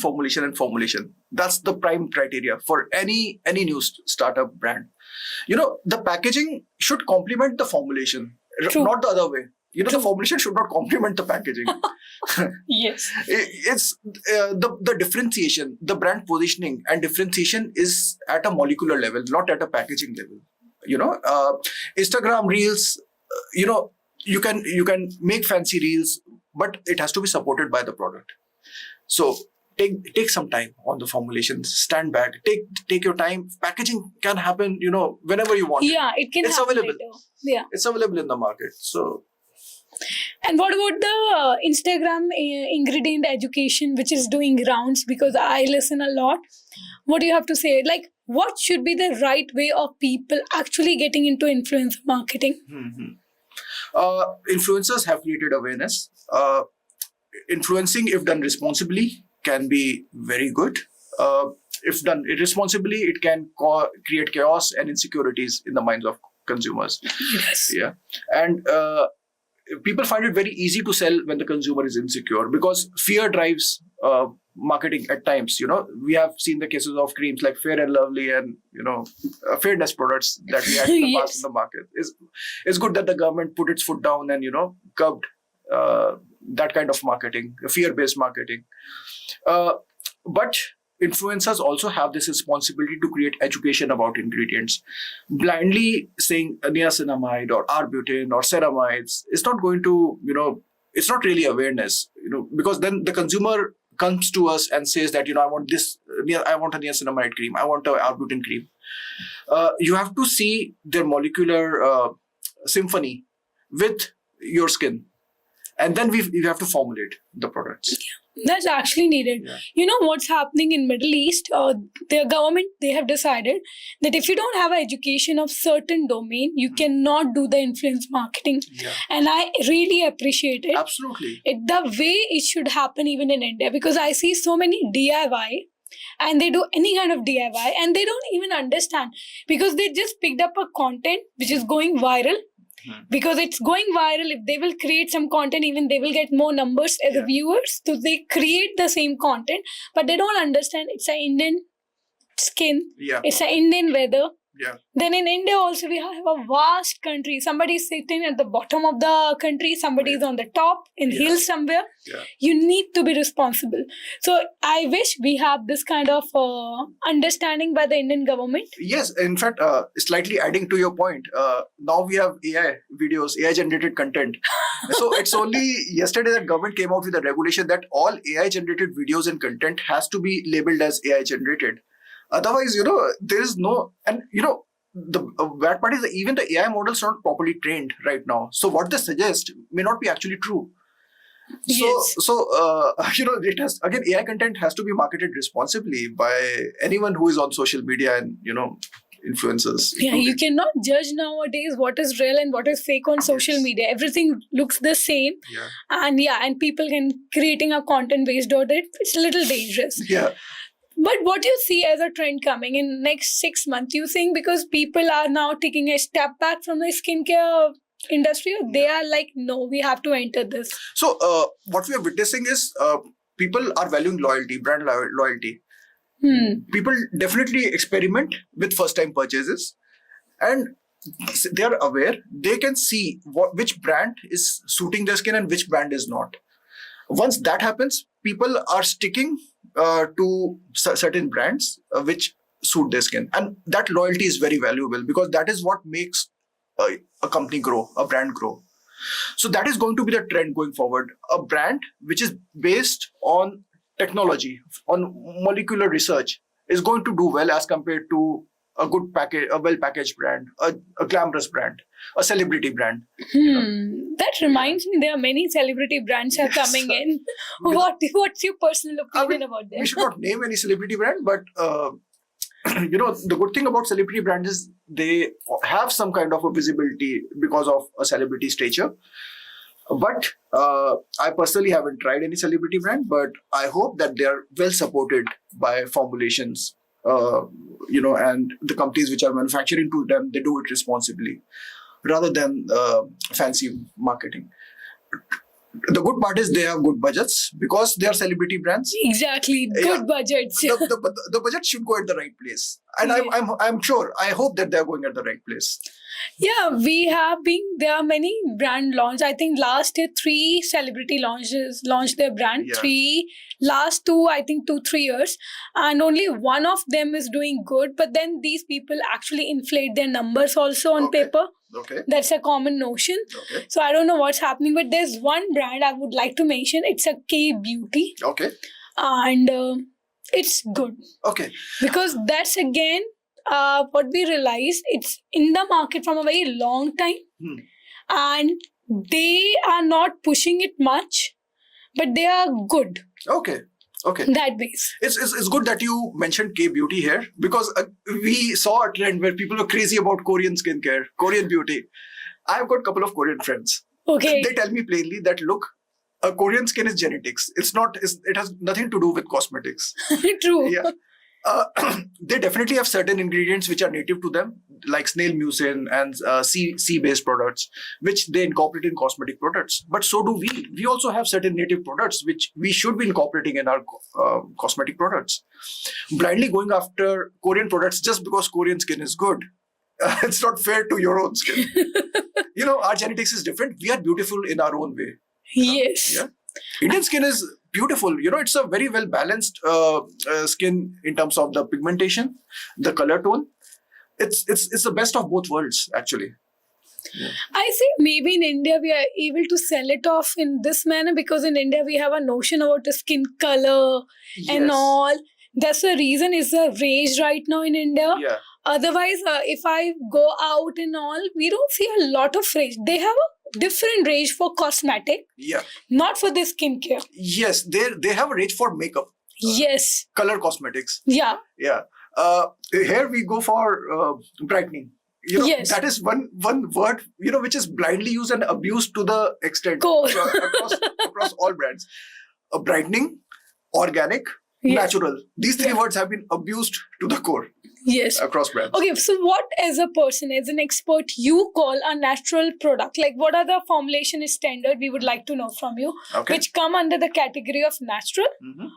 That's the prime criteria for any new startup brand. The packaging should complement the formulation, True. not the other way. The formulation should not complement the packaging. Yes. It's the differentiation, the brand positioning and differentiation is at a molecular level, not at a packaging level. Instagram reels, you can make fancy reels, but it has to be supported by the product. So take some time on the formulation, stand back, take your time. Packaging can happen, whenever you want. Yeah, it can It's happen available. later. Yeah. It's available in the market. So And what about the Instagram ingredient education, which is doing rounds? Because I listen a lot. What do you have to say? Like, what should be the right way of people actually getting into influencer marketing? influencers have created awareness. Influencing, if done responsibly, can be very good. If done irresponsibly, it can create chaos and insecurities in the minds of consumers. Yes. Yeah. And people find it very easy to sell when the consumer is insecure, because fear drives marketing at times. We have seen the cases of creams like Fair and Lovely and fairness products that we had in the past in the market. It's good that the government put its foot down and curbed that kind of marketing, fear-based marketing. But influencers also have this responsibility to create education about ingredients. Blindly saying niacinamide or arbutin or ceramides is not going to, it's not really awareness, because then the consumer comes to us and says that, I want a niacinamide cream, I want an arbutin cream. You have to see their molecular symphony with your skin. And then we have to formulate the products. That's actually needed. Yeah. You know what's happening in Middle East? Their government, they have decided that if you don't have an education of certain domain, you cannot do the influence marketing. Yeah. And I really appreciate it. Absolutely. The way it should happen even in India, because I see so many DIY and they do any kind of DIY and they don't even understand, because they just picked up a content which is going viral. Because it's going viral, if they will create some content, even they will get more numbers as the viewers. So they create the same content, but they don't understand it's an Indian skin, it's an Indian weather. Yeah. Then in India also we have a vast country. Somebody is sitting at the bottom of the country, somebody is on the top in hills somewhere. Yeah. You need to be responsible. So I wish we have this kind of understanding by the Indian government. Yes, in fact, slightly adding to your point, now we have AI videos, AI generated content. So it's only yesterday that government came out with a regulation that all AI generated videos and content has to be labeled as AI generated. Otherwise, there is no, and the bad part is that even the AI models are not properly trained right now. So what they suggest may not be actually true. Yes. So it has, again, AI content has to be marketed responsibly by anyone who is on social media and, influencers. Yeah, you cannot judge nowadays what is real and what is fake on social media. Everything looks the same. Yeah. And people can creating a content based on it. It's a little dangerous. Yeah. But what do you see as a trend coming in next 6 months? You think because people are now taking a step back from the skincare industry, or they are like, no, we have to enter this? So what we are witnessing is people are valuing loyalty, brand loyalty. People definitely experiment with first-time purchases, and they are aware. They can see which brand is suiting their skin and which brand is not. Once that happens, people are sticking to certain brands which suit their skin, and that loyalty is very valuable, because that is what makes a company grow, a brand grow. So that is going to be the trend going forward. A brand which is based on technology, on molecular research, is going to do well as compared to a good package, a well-packaged brand, a glamorous brand, a celebrity brand. That reminds me, there are many celebrity brands are coming in. What's your personal opinion about them? We should not name any celebrity brand, but the good thing about celebrity brands is they have some kind of a visibility because of a celebrity stature. But I personally haven't tried any celebrity brand, but I hope that they are well supported by formulations, and the companies which are manufacturing to them, they do it responsibly rather than fancy marketing. The good part is they have good budgets because they are celebrity brands. Exactly, good budgets. The budget should go at the right place, and I'm sure. I hope that they're going at the right place. Yeah, there are many brand launch. I think last year 3 celebrity launches launched their brand. Yeah. Last 2, I think 2-3 years, and only one of them is doing good. But then these people actually inflate their numbers also on paper. Okay. That's a common notion. Okay. So I don't know what's happening, but there's one brand I would like to mention. It's a K Beauty. Okay. And it's good. Okay. Because that's again what we realized. It's in the market from a very long time. And they are not pushing it much, but they are good. Okay. That base. It's good that you mentioned K Beauty here because we saw a trend where people were crazy about Korean skincare, Korean beauty. I've got a couple of Korean friends. Okay. They tell me plainly that look, Korean skin is genetics. It has nothing to do with cosmetics. True. Yeah. They definitely have certain ingredients which are native to them, like snail mucin and sea-based products, which they incorporate in cosmetic products. But so do we. We also have certain native products which we should be incorporating in our cosmetic products. Blindly going after Korean products just because Korean skin is good, it's not fair to your own skin. Our genetics is different. We are beautiful in our own way. Yes. Yeah. Indian skin is beautiful. It's a very well balanced skin in terms of the pigmentation, the color tone. It's the best of both worlds, actually. Yeah. I think maybe in India we are able to sell it off in this manner because in India we have a notion about the skin color and Yes. all. That's the reason it's a rage right now in India. Yeah. Otherwise, if I go out and all, we don't see a lot of rage. They have a different range for cosmetic, Yeah. not for the skincare. Yes. They have a range for makeup, Yes. color cosmetics. Yeah. Yeah. Here we go for brightening. Yes. That is one word, which is blindly used and abused to the extent Go. across all brands. Brightening, organic, Yes. natural. These 3 words have been abused to the core Yes. across brands. Okay, so what as a person, as an expert, you call a natural product? Like what are the formulation standard we would like to know from you, Okay. which come under the category of natural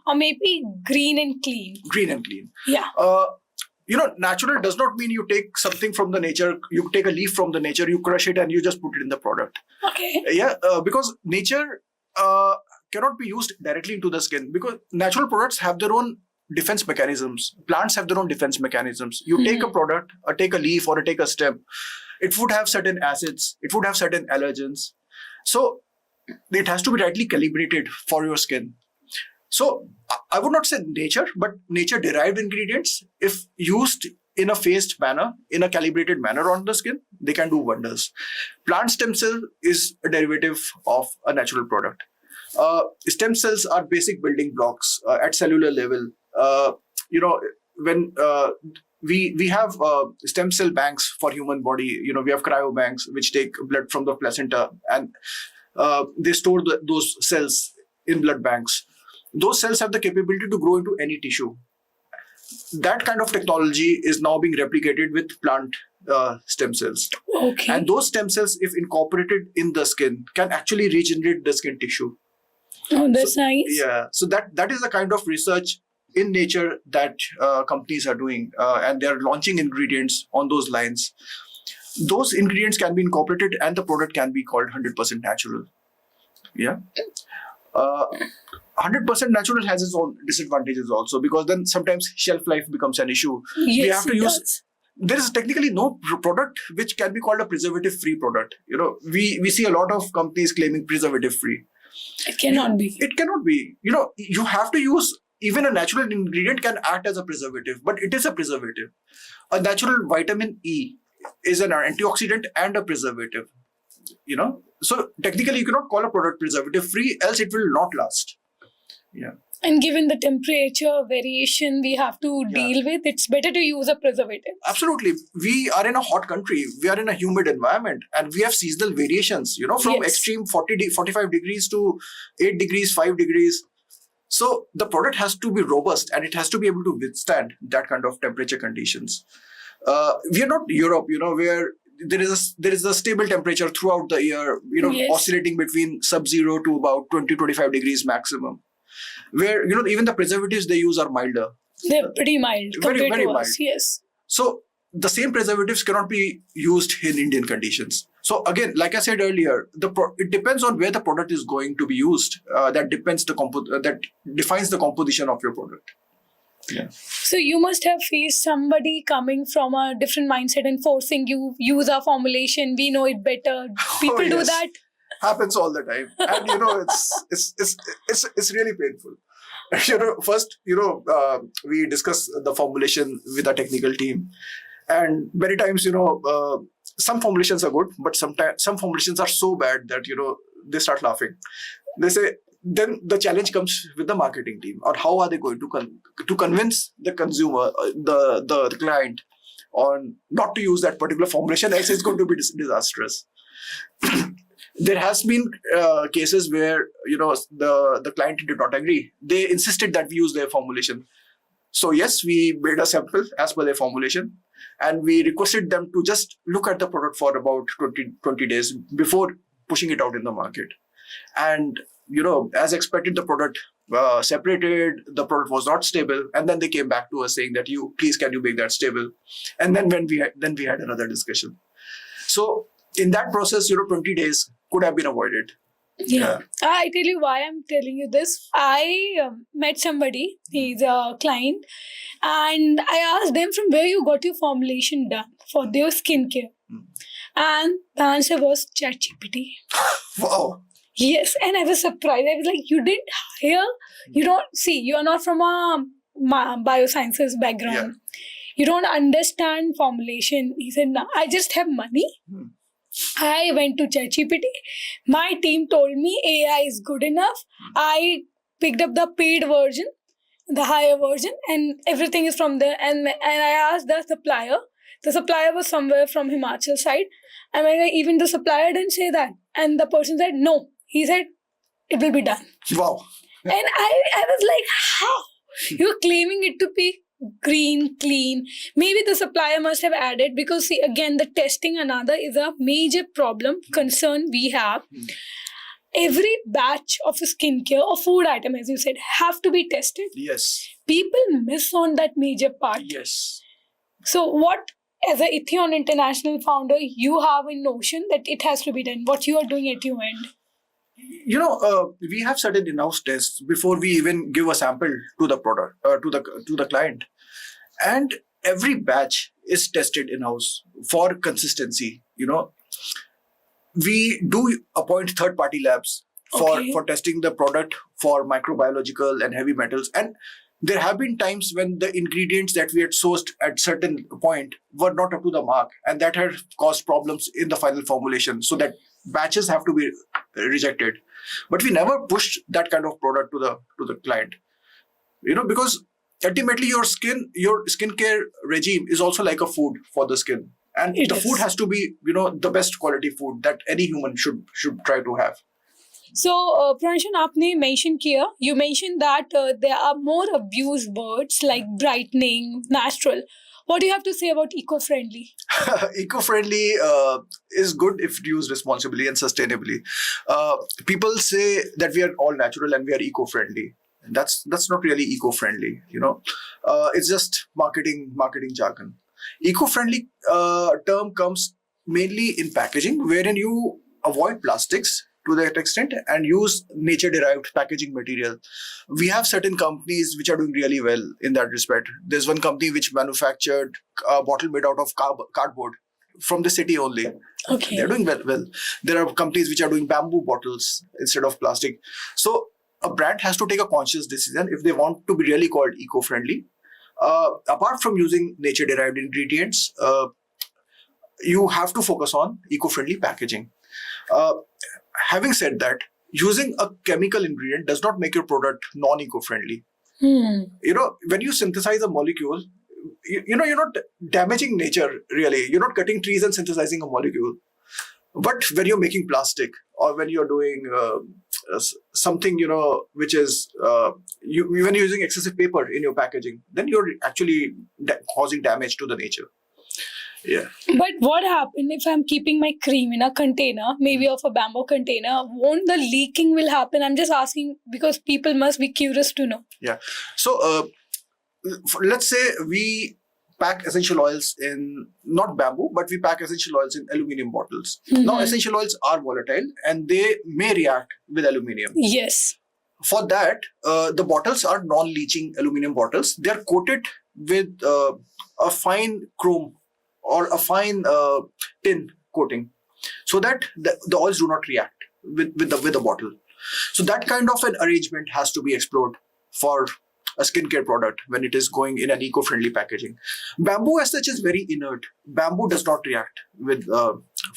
or maybe green and clean? Green and clean. Yeah. Natural does not mean you take something from the nature, you take a leaf from the nature, you crush it and you just put it in the product. Okay. Yeah, because nature cannot be used directly into the skin because natural products have their own defense mechanisms. Plants have their own defense mechanisms. You take a product, or take a leaf or take a stem, it would have certain acids, it would have certain allergens. So it has to be rightly calibrated for your skin. So I would not say nature, but nature-derived ingredients, if used in a phased manner, in a calibrated manner on the skin, they can do wonders. Plant stem cell is a derivative of a natural product. Stem cells are basic building blocks at cellular level. When we have stem cell banks for human body, we have cryo banks which take blood from the placenta and they store those cells in blood banks. Those cells have the capability to grow into any tissue. That kind of technology is now being replicated with plant stem cells. Okay. And those stem cells, if incorporated in the skin, can actually regenerate the skin tissue. Oh, that's nice. Yeah. So that is the kind of research in nature that companies are doing, and they are launching ingredients on those lines. Those ingredients can be incorporated, and the product can be called 100% natural. Yeah. 100% natural has its own disadvantages also, because then sometimes shelf life becomes an issue. Yes, we have to it use does. there is technically no product which can be called a preservative-free product. We see a lot of companies claiming preservative-free. It cannot be. It cannot be. You have to use, even a natural ingredient can act as a preservative, but it is a preservative. A natural vitamin E is an antioxidant and a preservative. So technically you cannot call a product preservative-free, else it will not last. Yeah. And given the temperature variation we have to deal with, it's better to use a preservative. Absolutely. We are in a hot country. We are in a humid environment, and we have seasonal variations, from extreme 45 degrees to 8 degrees, 5 degrees. So the product has to be robust, and it has to be able to withstand that kind of temperature conditions. We are not Europe, where there is a stable temperature throughout the year, oscillating between sub-zero to about 20-25 degrees maximum. Where, even the preservatives they use are milder. They're pretty mild compared very to mild. us, yes. So the same preservatives cannot be used in Indian conditions. So again, like I said earlier, it depends on where the product is going to be used. That defines the composition of your product. Yeah. So you must have faced somebody coming from a different mindset and forcing you use our formulation. We know it better. People do that. Happens all the time, and it's really painful. First, we discuss the formulation with our technical team, and many times, some formulations are good, but sometimes some formulations are so bad that they start laughing. They say, then the challenge comes with the marketing team, or how are they going to convince the consumer, the client, on not to use that particular formulation, else it's going to be disastrous. There has been cases where the client did not agree. They insisted that we use their formulation. So yes, we made a sample as per their formulation, and we requested them to just look at the product for about 20 days before pushing it out in the market. And as expected, the product separated. The product was not stable, and then they came back to us saying that can you make that stable? And then we had another discussion. So in that process, 20 days could have been avoided. Yeah. I tell you why I'm telling you this. I met somebody, he's a client, and I asked them from where you got your formulation done for their skincare. And the answer was ChatGPT. Wow. Yes, and I was surprised. I was like, you didn't hire, you're not from a biosciences background. Yeah. You don't understand formulation. He said, no, I just have money. I went to ChatGPT. My team told me AI is good enough. I picked up the paid version, the higher version, and everything is from there. And I asked the supplier. The supplier was somewhere from Himachal side. And even the supplier didn't say that. And the person said, no. He said, it will be done. Wow. And I was like, how? You're claiming it to be green, clean. Maybe the supplier must have added, because see, again, the testing another is a major concern we have. Every batch of a skincare or food item, as you said, have to be tested. Yes. People miss on that major part. Yes. So what, as a Itheon International founder, you have a notion that it has to be done? What you are doing at your end? We have certain in-house tests before we even give a sample to the product, to the client. And every batch is tested in-house for consistency. We do appoint third-party labs for testing the product for microbiological and heavy metals. And there have been times when the ingredients that we had sourced at certain point were not up to the mark, and that had caused problems in the final formulation, so that batches have to be rejected. But we never pushed that kind of product to the client, because ultimately your skincare regime is also like a food for the skin, and the food has to be the best quality food that any human should try to have. So, Pranshan, you mentioned that there are more abused words like brightening, natural. What do you have to say about eco-friendly? Eco-friendly is good if used responsibly and sustainably. People say that we are all natural and we are eco-friendly. That's not really eco-friendly. It's just marketing jargon. Eco-friendly term comes mainly in packaging, wherein you avoid plastics to that extent and use nature-derived packaging material. We have certain companies which are doing really well in that respect. There's one company which manufactured a bottle made out of cardboard from the city only. Okay. They're doing well. There are companies which are doing bamboo bottles instead of plastic. So a brand has to take a conscious decision if they want to be really called eco-friendly. Apart from using nature-derived ingredients, you have to focus on eco-friendly packaging. Having said that, using a chemical ingredient does not make your product non-eco-friendly. When you synthesize a molecule, you're not damaging nature really. You're not cutting trees and synthesizing a molecule. But when you're making plastic or when you're doing something, which is, when you're using excessive paper in your packaging, then you're actually causing damage to the nature. Yeah. But what happens if I'm keeping my cream in a container, maybe of a bamboo container? Won't the leaking will happen? I'm just asking because people must be curious to know. Yeah. So let's say we pack essential oils in not bamboo, but we pack essential oils in aluminum bottles. Now, essential oils are volatile and they may react with aluminum. Yes. For that, the bottles are non-leaching aluminum bottles. They are coated with a fine chrome or a fine tin coating, so that the oils do not react with the bottle. So that kind of an arrangement has to be explored for a skincare product when it is going in an eco-friendly packaging. Bamboo as such is very inert. Bamboo does not react with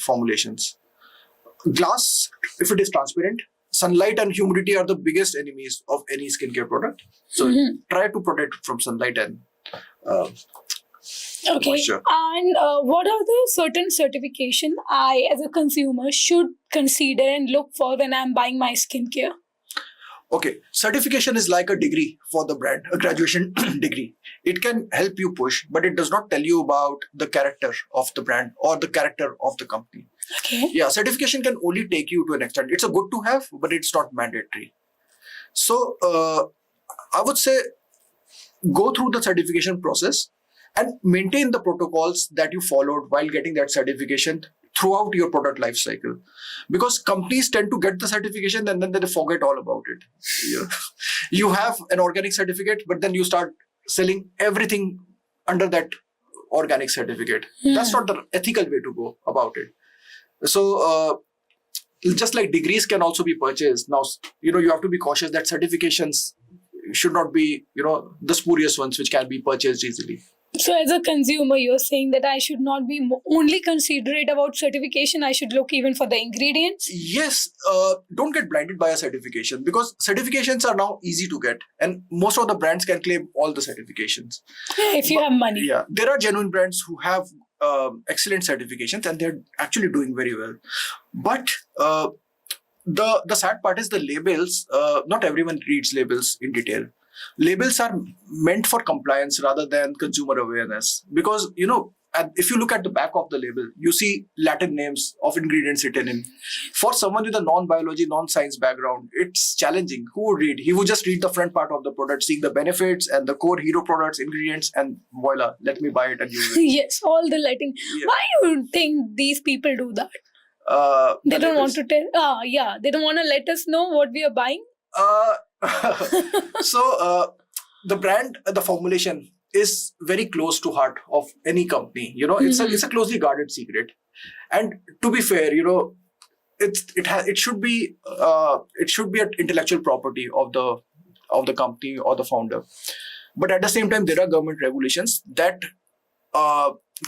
formulations. Glass, if it is transparent, sunlight and humidity are the biggest enemies of any skincare product. So try to protect from sunlight and okay. moisture. And what are the certain certification I as a consumer should consider and look for when I'm buying my skincare? Okay, certification is like a degree for the brand, a graduation degree. It can help you push, but it does not tell you about the character of the brand or the character of the company. Okay. Yeah, certification can only take you to an extent. It's a good to have, but it's not mandatory. So I would say go through the certification process and maintain the protocols that you followed while getting that certification throughout your product life cycle. Because companies tend to get the certification and then they forget all about it. You have an organic certificate, but then you start selling everything under that organic certificate. That's not the ethical way to go about it. So just like degrees can also be purchased. Now, you have to be cautious that certifications should not be, the spurious ones which can be purchased easily. So as a consumer, you're saying that I should not be only considerate about certification, I should look even for the ingredients? Yes, don't get blinded by a certification because certifications are now easy to get and most of the brands can claim all the certifications. If you have money. Yeah, there are genuine brands who have excellent certifications and they're actually doing very well. But the sad part is the labels. Not everyone reads labels in detail. Labels are meant for compliance rather than consumer awareness because, if you look at the back of the label, you see Latin names of ingredients written in. For someone with a non-biology, non-science background, it's challenging. Who would read? He would just read the front part of the product, seeing the benefits and the core hero products, ingredients, and voila, let me buy it and use it. Yes, all the letting. Yeah. Why do you think these people do that? They don't want to tell. They don't want to let us know what we are buying. So the brand, the formulation is very close to heart of any company. It's a closely guarded secret. And to be fair, it should be an intellectual property of the company or the founder. But at the same time, there are government regulations that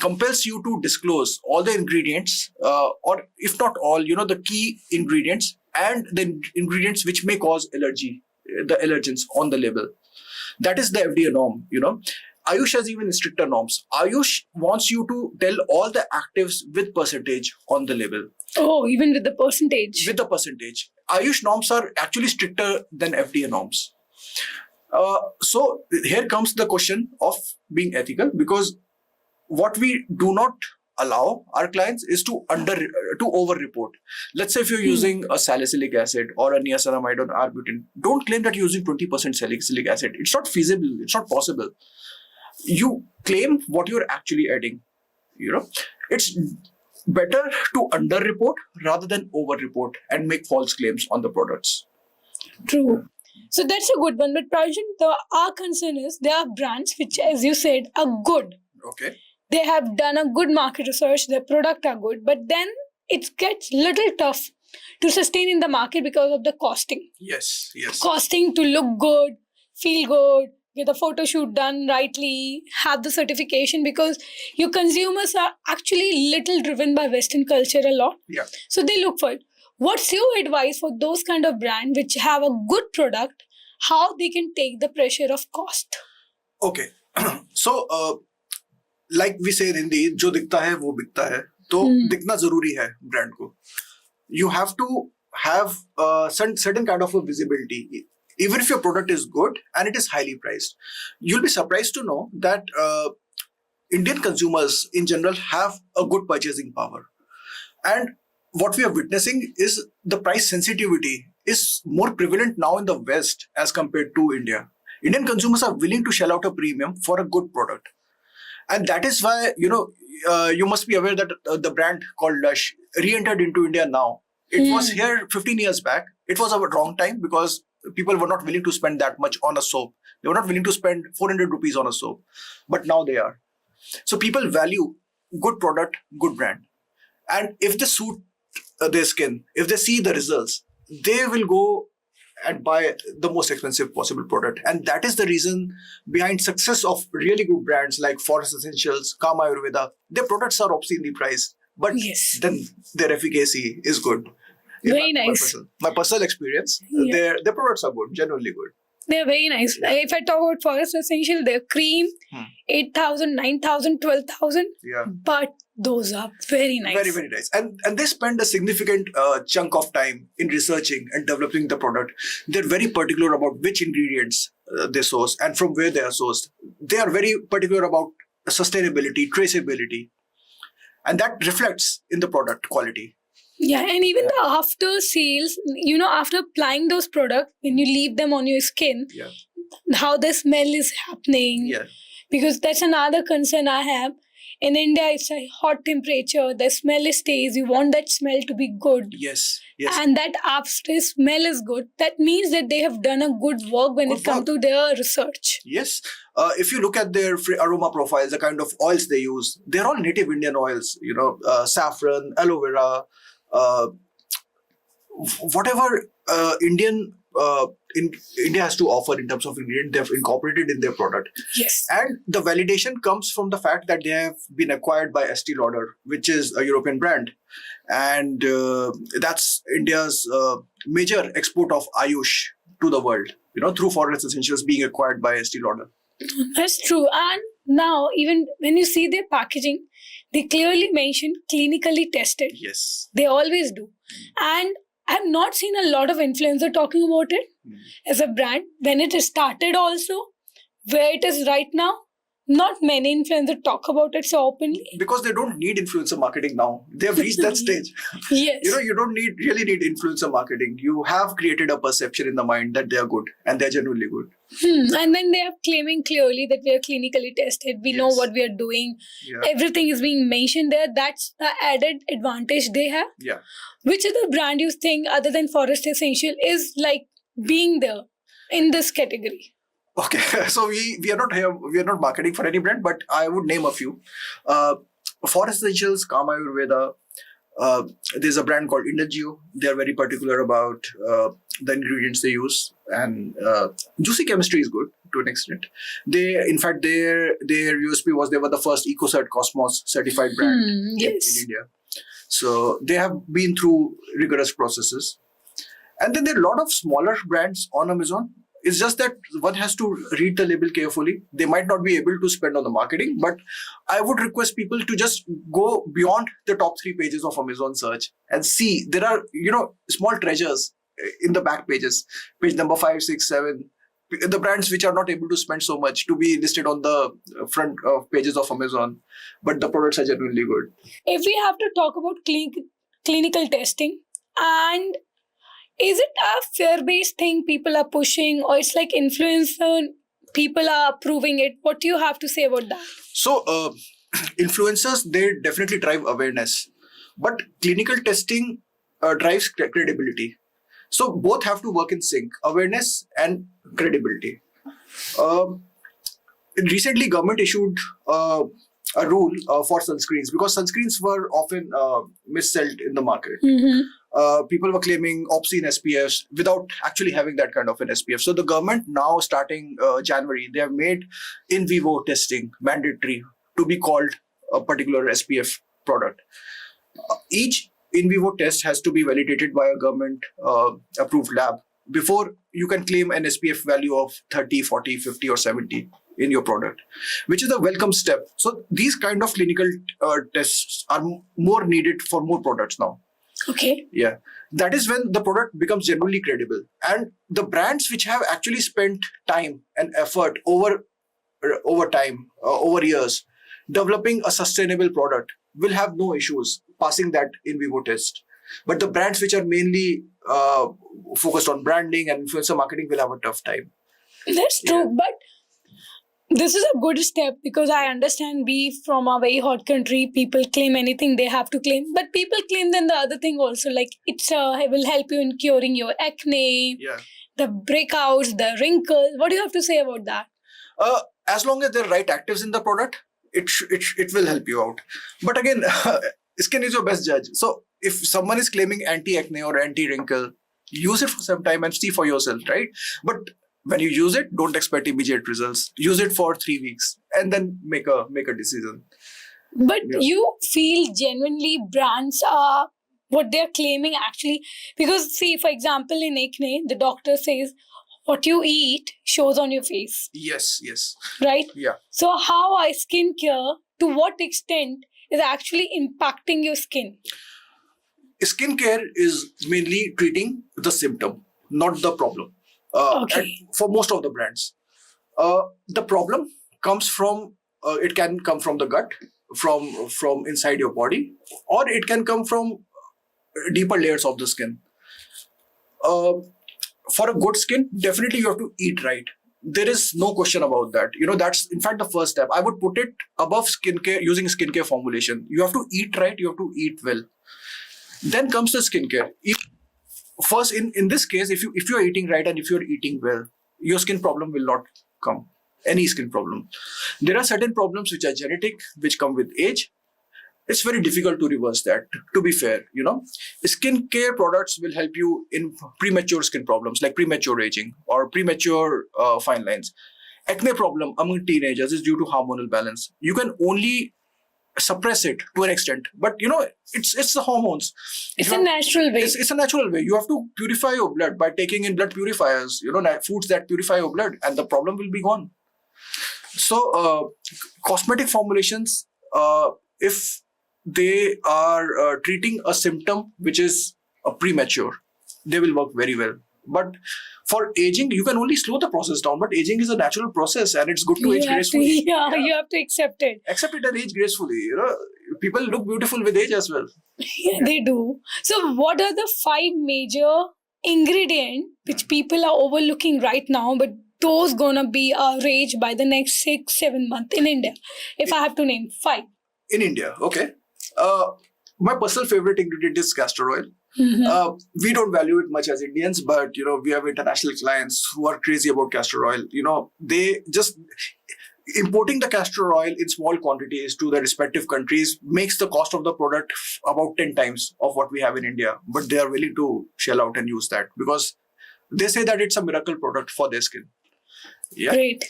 compels you to disclose all the ingredients, or if not all, the key ingredients and the ingredients which may cause allergy, the allergens on the label. That is the FDA norm, Ayush has even stricter norms. Ayush wants you to tell all the actives with percentage on the label. Oh, even with the percentage? With the percentage. Ayush norms are actually stricter than FDA norms. So here comes the question of being ethical, because what we do not allow our clients is to over-report. Let's say if you're using a salicylic acid or a niacinamide or arbutin, don't claim that you're using 20% salicylic acid. It's not feasible. It's not possible. You claim what you're actually adding. It's better to under-report rather than over-report and make false claims on the products. True. So that's a good one. But Prajan, our concern is there are brands which, as you said, are good. Okay. They have done a good market research, their product are good, but then it gets little tough to sustain in the market because of the costing. Yes. Costing to look good, feel good, get the photo shoot done rightly, have the certification, because your consumers are actually little driven by Western culture a lot. Yeah. So they look for it. What's your advice for those kind of brand which have a good product, how they can take the pressure of cost? Okay. So, like we say in Hindi, जो दिखता है वो बिकता है. तो दिखना जरूरी है brand को. You have to have certain kind of a visibility. Even if your product is good and it is highly priced, you'll be surprised to know that Indian consumers in general have a good purchasing power. And what we are witnessing is the price sensitivity is more prevalent now in the West as compared to India. Indian consumers are willing to shell out a premium for a good product. And that is why, you must be aware that the brand called Lush re-entered into India now. It was here 15 years back. It was a wrong time because people were not willing to spend that much on a soap. They were not willing to spend 400 rupees on a soap. But now they are. So people value good product, good brand. And if they suit their skin, if they see the results, they will go and buy the most expensive possible product. And that is the reason behind success of really good brands like Forest Essentials, Kama Ayurveda. Their products are obscenely priced, but then their efficacy is good. Very nice. My personal experience, their products are good, genuinely good. They're very nice. If I talk about Forest Essential, their cream, 8,000, 9,000, 12,000. Yeah. But those are very nice. Very, very nice. And they spend a significant chunk of time in researching and developing the product. They're very particular about which ingredients they source and from where they are sourced. They are very particular about sustainability, traceability. And that reflects in the product quality. Yeah, and even the after sales, after applying those products, when you leave them on your skin, how the smell is happening. Yeah. Because that's another concern I have. In India, it's a hot temperature, the smell stays, you want that smell to be good. Yes. And that after smell is good. That means that they have done a good work when it comes to their research. Yes. If you look at their aroma profiles, the kind of oils they use, they're all native Indian oils, saffron, aloe vera, whatever India has to offer in terms of ingredient, they've incorporated in their product. Yes. And the validation comes from the fact that they have been acquired by Estee Lauder, which is a European brand. And that's India's major export of Ayush to the world, through Forest Essentials being acquired by Estee Lauder. That's true. And now, even when you see their packaging, they clearly mention clinically tested. Yes. They always do. And I've not seen a lot of influencer talking about it as a brand. When it started also, where it is right now, not many influencers talk about it so openly. Because they don't need influencer marketing now. They have reached that stage. Yes. You don't really need influencer marketing. You have created a perception in the mind that they are good and they're genuinely good. And then they are claiming clearly that we are clinically tested. We know what we are doing. Yeah. Everything is being mentioned there. That's the added advantage they have. Yeah. Which other brand you think other than Forest Essential is like being there in this category? Okay, so we are not here. We are not marketing for any brand, but I would name a few. Forest Essentials, Kama Ayurveda. There's a brand called Indagio. They are very particular about the ingredients they use, and Juicy Chemistry is good to an extent. In fact, their USP was they were the first EcoCert Cosmos certified brand in India. So they have been through rigorous processes. And then there are a lot of smaller brands on Amazon. It's just that one has to read the label carefully. They might not be able to spend on the marketing, but I would request people to just go beyond the top 3 pages of Amazon search and see there are, small treasures in the back pages, page number 5, 6, 7, the brands which are not able to spend so much to be listed on the front pages of Amazon, but the products are genuinely good. If we have to talk about clinical testing, and is it a fear-based thing people are pushing, or it's like influencer people are approving it? What do you have to say about that? So influencers, they definitely drive awareness. But clinical testing drives credibility. So both have to work in sync, awareness and credibility. Um Recently, government issued a rule for sunscreens because sunscreens were often mis-sold in the market. Mm-hmm. People were claiming obscene SPFs without actually having that kind of an SPF. So the government now, starting January, they have made in vivo testing mandatory to be called a particular SPF product. Each in vivo test has to be validated by a government approved lab before you can claim an SPF value of 30, 40, 50, or 70 in your product, which is a welcome step. So these kind of clinical tests are more needed for more products now. Okay. Yeah, that is when the product becomes genuinely credible, and the brands which have actually spent time and effort over time, over years, developing a sustainable product will have no issues passing that in vivo test. But the brands which are mainly focused on branding and influencer marketing will have a tough time. That's true, Yeah. but this is a good step because I understand we from a very hot country, people claim anything they have to claim. But people claim then the other thing also, like it will help you in curing your acne, Yeah. the breakouts, the wrinkles. What do you have to say about that? As long as there are right actives in the product, it will help you out. But again, skin is your best judge. So if someone is claiming anti-acne or anti-wrinkle, use it for some time and see for yourself, right? But when you use it, don't expect immediate results. Use it for 3 weeks and then make a decision. But Yeah. you feel genuinely brands are what they're claiming actually, because see, for example, in acne, the doctor says what you eat shows on your face, Yes. right? Yeah. So how are skincare, to what extent is actually impacting your skin? Skincare is mainly treating the symptom, not the problem. Okay. And for most of the brands, the problem comes from it can come from the gut, from inside your body, or it can come from deeper layers of the skin. Uh, for a good skin, definitely you have to eat right. There is no question about that. That's in fact the first step. I would put it above skincare, using skincare formulation. You have to eat right, you have to eat well. Then comes the skincare. First, in this case, if you're eating right and if you're eating well, your skin problem will not come. Any skin problem. There are certain problems which are genetic, which come with age. It's very difficult to reverse that, to be fair. Skincare products will help you in premature skin problems like premature aging or premature fine lines. Acne problem among teenagers is due to hormonal balance. You can only suppress it to an extent, but it's the hormones. It's a natural way. It's a natural way. You have to purify your blood by taking in blood purifiers, foods that purify your blood, and the problem will be gone. So cosmetic formulations, if they are treating a symptom which is premature, they will work very well. But for aging, you can only slow the process down. But aging is a natural process, and it's good to age gracefully. You have to accept it. Accept it and age gracefully. People look beautiful with age as well. Yeah, they do. So, what are the 5 major ingredients which people are overlooking right now, but those gonna be a rage by the next 6-7 months in India? If I have to name 5. In India, okay. My personal favorite ingredient is castor oil. Mm-hmm. We don't value it much as Indians, but we have international clients who are crazy about castor oil. They just importing the castor oil in small quantities to the respective countries makes the cost of the product about 10 times of what we have in India. But they are willing to shell out and use that because they say that it's a miracle product for their skin. Yeah. Great.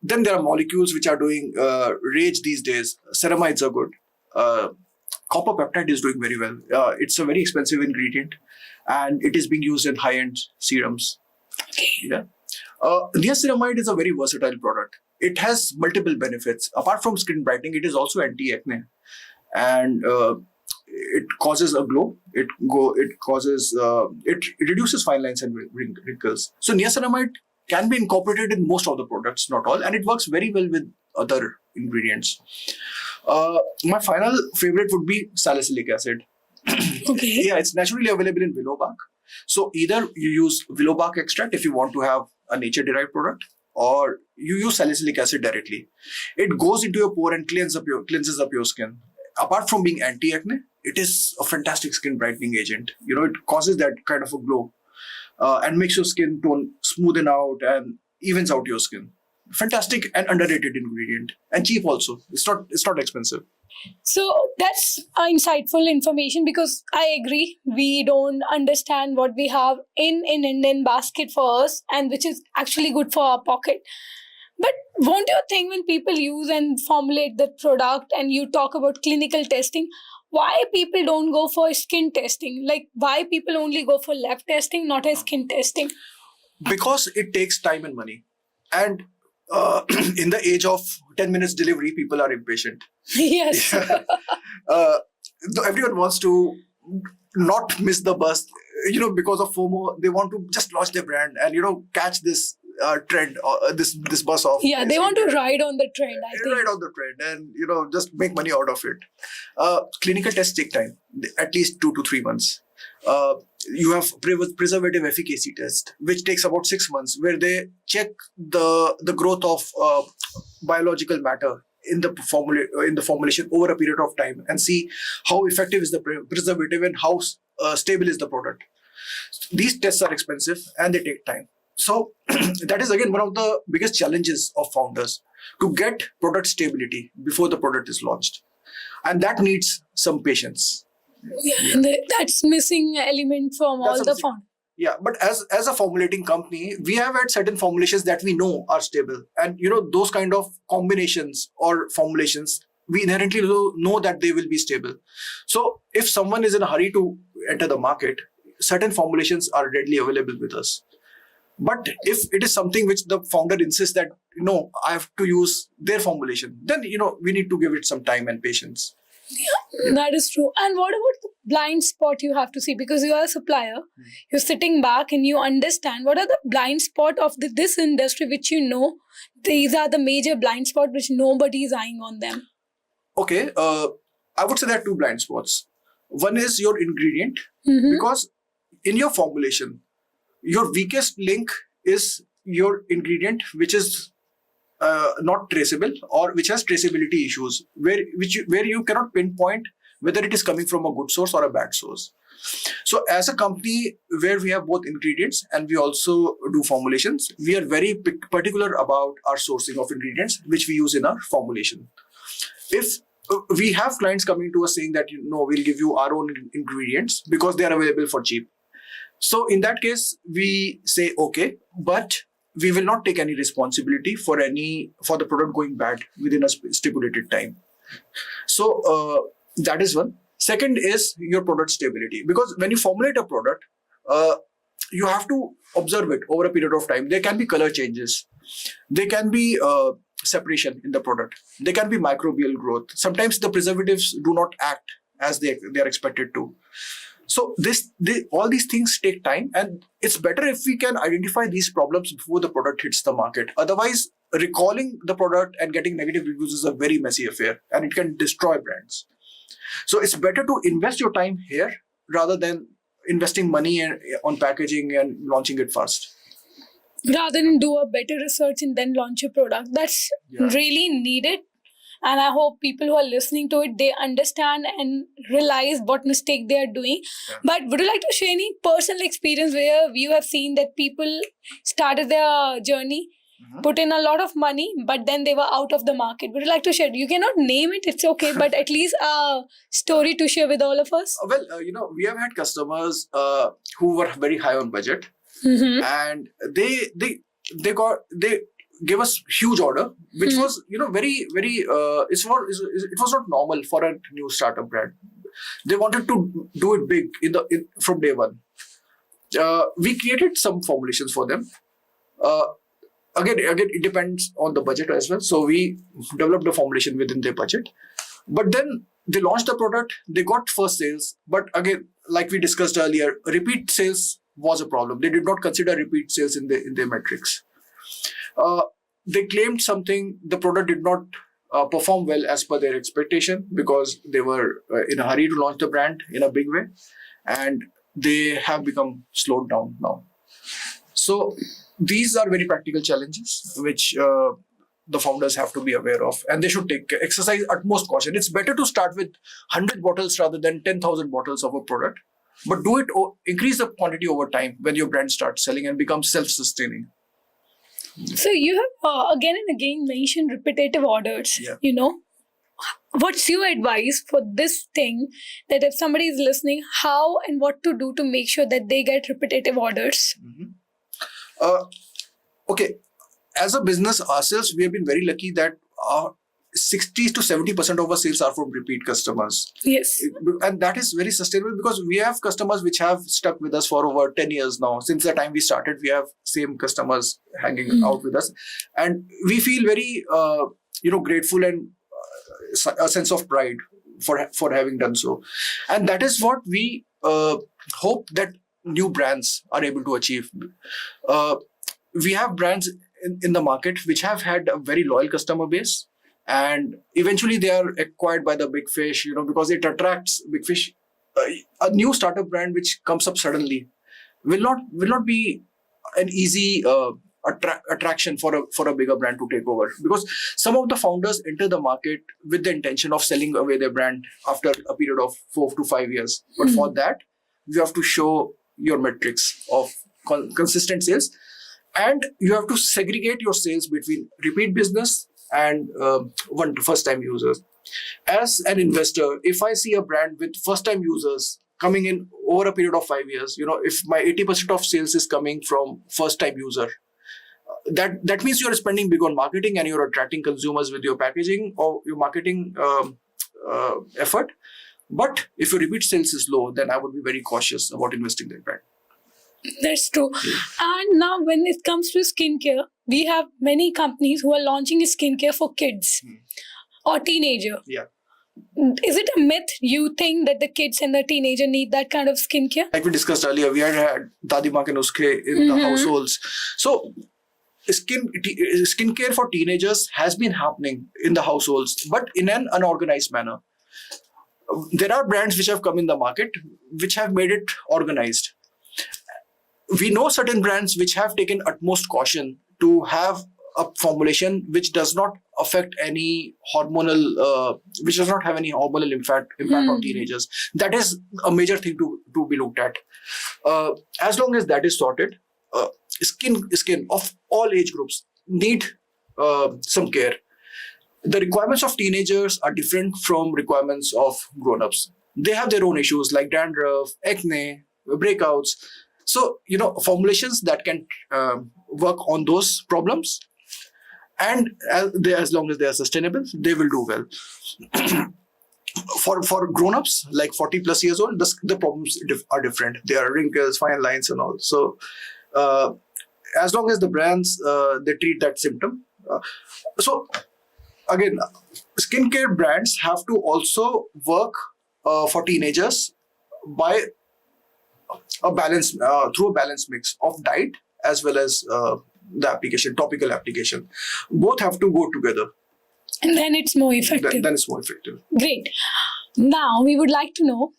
Then there are molecules which are doing rage these days. Ceramides are good. Copper peptide is doing very well. It's a very expensive ingredient, and it is being used in high-end serums. Okay. Yeah. Niacinamide is a very versatile product. It has multiple benefits. Apart from skin brightening, it is also anti-acne, and it causes a glow. It reduces fine lines and wrinkles. So niacinamide can be incorporated in most of the products, not all, and it works very well with other ingredients. My final favorite would be salicylic acid. Okay. Yeah, it's naturally available in willow bark. So either you use willow bark extract if you want to have a nature-derived product, or you use salicylic acid directly. It goes into your pore and cleanses up your skin. Apart from being anti-acne, it is a fantastic skin brightening agent. It causes that kind of a glow and makes your skin tone smoothen out and evens out your skin. Fantastic and underrated ingredient, and cheap also. It's not expensive. So that's insightful information, because I agree we don't understand what we have in Indian basket for us, and which is actually good for our pocket. But won't you think when people use and formulate the product and you talk about clinical testing, why people don't go for skin testing? Like why people only go for lab testing, not a skin testing? Because it takes time and money. And in the age of 10 minutes delivery, people are impatient. Yes. uh, Everyone wants to not miss the bus, because of FOMO. They want to just launch their brand and catch this trend, this bus of Yeah, they want to ride on the trend, I think. ride on the trend and just make money out of it. Clinical tests take time, at least 2 to 3 months. You have preservative efficacy test, which takes about 6 months, where they check the growth of biological matter in the formulation over a period of time and see how effective is the preservative and how stable is the product. These tests are expensive and they take time. So that is again one of the biggest challenges of founders, to get product stability before the product is launched, and that needs some patience. Yeah, that's missing element from That's all the something- font. Yeah, but as a formulating company, we have had certain formulations that we know are stable, and those kind of combinations or formulations, we inherently know that they will be stable. So if someone is in a hurry to enter the market, certain formulations are readily available with us. But if it is something which the founder insists that I have to use their formulation, then we need to give it some time and patience. That is true. And what about the blind spot you have to see? Because you are a supplier, you're sitting back and you understand what are the blind spot of this industry, which these are the major blind spot which nobody is eyeing on them. Okay, I would say there are two blind spots. One is your ingredient, because in your formulation, your weakest link is your ingredient, which is not traceable or which has traceability issues, where you cannot pinpoint whether it is coming from a good source or a bad source. So as a company where we have both ingredients and we also do formulations, we are very particular about our sourcing of ingredients which we use in our formulation. If we have clients coming to us saying that we'll give you our own ingredients because they are available for cheap. So in that case, we say okay, but we will not take any responsibility for the product going bad within a stipulated time. So that is one. Second is your product stability, because when you formulate a product, you have to observe it over a period of time. There can be color changes, there can be separation in the product, there can be microbial growth. Sometimes the preservatives do not act as they are expected to. So all these things take time, and it's better if we can identify these problems before the product hits the market. Otherwise, recalling the product and getting negative reviews is a very messy affair, and it can destroy brands. So it's better to invest your time here rather than investing money on packaging and launching it fast. Rather than do a better research and then launch a product. That's really needed. And I hope people who are listening to it, they understand and realize what mistake they are doing. Yeah. But would you like to share any personal experience where you have seen that people started their journey, put in a lot of money, but then they were out of the market? Would you like to share? You cannot name it, it's okay, but at least a story to share with all of us. Well, we have had customers who were very high on budget, and they gave us huge order, which was very it was not normal for a new startup brand. They wanted to do it big from day one. We created some formulations for them. Again, it depends on the budget as well. So we developed the formulation within their budget. But then they launched the product, they got first sales. But again, like we discussed earlier, repeat sales was a problem. They did not consider repeat sales in their metrics. They claimed something, the product did not perform well as per their expectation, because they were in a hurry to launch the brand in a big way, and they have become slowed down now. So these are very practical challenges which the founders have to be aware of, and they should exercise utmost caution. It's better to start with 100 bottles rather than 10,000 bottles of a product, but do it, increase the quantity over time when your brand starts selling and becomes self-sustaining. So you have again and again mentioned repetitive orders. Yeah. What's your advice for this thing, that if somebody is listening, how and what to do to make sure that they get repetitive orders? Okay, as a business ourselves, we have been very lucky that 60 to 70% of our sales are from repeat customers. Yes. And that is very sustainable because we have customers which have stuck with us for over 10 years now. Since the time we started, we have same customers hanging out with us. And we feel very, grateful and a sense of pride for having done so. And that is what we hope that new brands are able to achieve. We have brands in the market which have had a very loyal customer base, and eventually they are acquired by the big fish, because it attracts big fish. A new startup brand which comes up suddenly will not be an easy attraction for a bigger brand to take over, because some of the founders enter the market with the intention of selling away their brand after a period of 4 to 5 years. But for that, you have to show your metrics of consistent sales, and you have to segregate your sales between repeat business and first-time users. As an investor, if I see a brand with first-time users coming in over a period of 5 years, if my 80% of sales is coming from first-time user, that means you're spending big on marketing and you're attracting consumers with your packaging or your marketing effort. But if your repeat sales is low, then I would be very cautious about investing in that brand. That's true. And now when it comes to skincare, we have many companies who are launching skincare for kids or teenager. Yeah. Is it a myth, you think, that the kids and the teenager need that kind of skincare? Like we discussed earlier, we had Dadi Ma ke nuskhe in the households. So skincare for teenagers has been happening in the households, but in an unorganized manner. There are brands which have come in the market which have made it organized. We know certain brands which have taken utmost caution to have a formulation which does not affect any hormonal, which does not have any hormonal impact on teenagers. That is a major thing to be looked at. As long as that is sorted, skin of all age groups need some care. The requirements of teenagers are different from requirements of grown-ups. They have their own issues like dandruff, acne, breakouts. So, formulations that can work on those problems, and as long as they are sustainable, they will do well. For grown-ups, like 40 plus years old, the problems are different. There are wrinkles, fine lines and all. So, as long as the brands, they treat that symptom. So, again, skincare brands have to also work for teenagers by through a balanced mix of diet as well as the topical application. Both have to go together. And then it's more effective. Then it's more effective. Great. Now we would like to know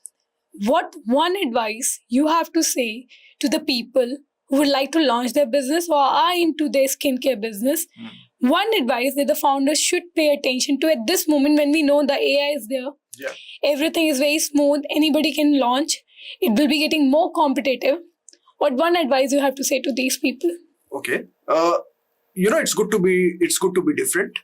what one advice you have to say to the people who would like to launch their business or are into their skincare business. One advice that the founders should pay attention to at this moment, when we know the AI is there. Yeah. Everything is very smooth. Anybody can launch. It will be getting more competitive. What one advice you have to say to these people? Okay. It's good to be different.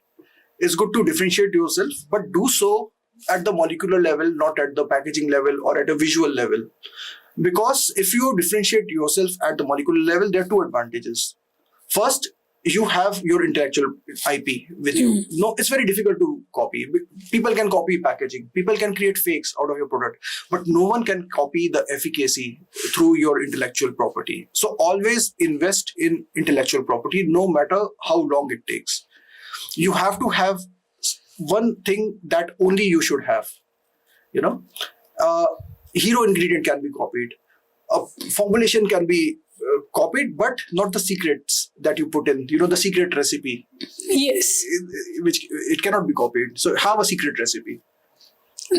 It's good to differentiate yourself, but do so at the molecular level, not at the packaging level or at a visual level. Because if you differentiate yourself at the molecular level, there are two advantages. First, you have your intellectual IP with you. No, it's very difficult to copy. People can copy packaging. People can create fakes out of your product, but no one can copy the efficacy through your intellectual property. So always invest in intellectual property, no matter how long it takes. You have to have one thing that only you should have. Hero ingredient can be copied. A formulation can be copied, but not the secrets that you put in, the secret recipe. Yes. Which it cannot be copied. So have a secret recipe.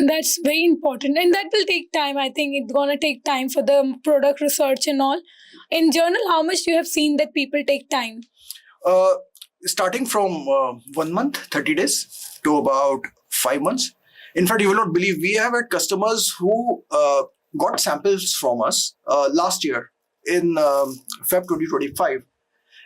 That's very important. And that will take time. I think it's going to take time for the product research and all. In journal, how much you have seen that people take time? starting from 1 month, 30 days to about 5 months. In fact, you will not believe we have had customers who got samples from us last year in Feb 2025.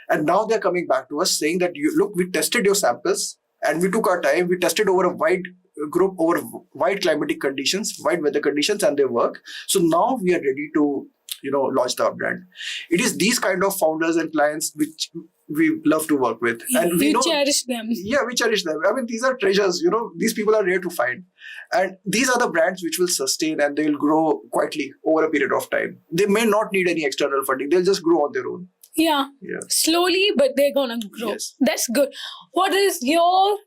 And now they're coming back to us saying that, look, we tested your samples and we took our time. We tested over a wide group, over wide climatic conditions, wide weather conditions, and they work. So now we are ready to, launch the brand. It is these kind of founders and clients which we love to work with. And we cherish them. Yeah, we cherish them. I mean, these are treasures, these people are rare to find. And these are the brands which will sustain and they'll grow quietly over a period of time. They may not need any external funding. They'll just grow on their own. Yeah. Slowly, but they're gonna grow. Yes. That's good. What is your,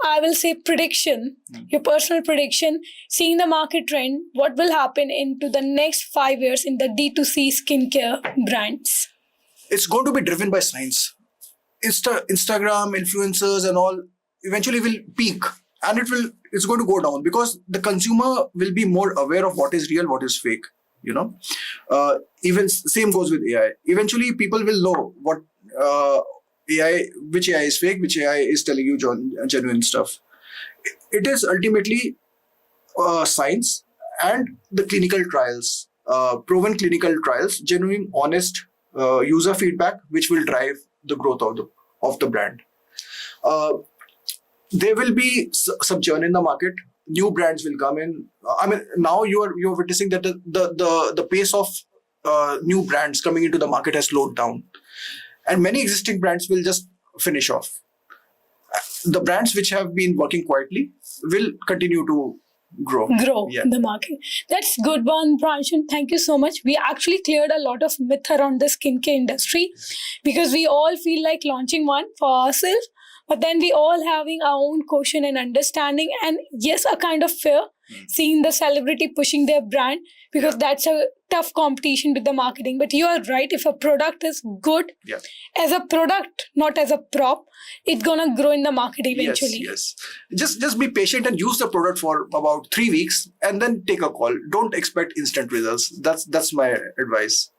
I will say, prediction, your personal prediction, seeing the market trend, what will happen into the next 5 years in the D2C skincare brands? It's going to be driven by science. Instagram, influencers and all eventually will peak, and it's going to go down because the consumer will be more aware of what is real, what is fake. Even same goes with AI. Eventually, people will know what which AI is fake, which AI is telling you genuine stuff. It is ultimately science and the clinical trials, proven clinical trials, genuine, honest user feedback, which will drive the growth of the brand. There will be some churn in the market. New brands will come in. I mean, now you're witnessing that the pace of new brands coming into the market has slowed down, and many existing brands will just finish off. The brands which have been working quietly will continue to grow in the market. That's good one, Pranshan. Thank you so much. We actually cleared a lot of myth around the skincare industry because we all feel like launching one for ourselves, but then we all having our own caution and understanding, and yes, a kind of fear seeing the celebrity pushing their brand because that's a tough competition with the marketing. But you are right, if a product is good as a product, not as a prop, it's gonna grow in the market eventually. Yes. Just be patient and use the product for about 3 weeks and then take a call. Don't expect instant results. That's my advice.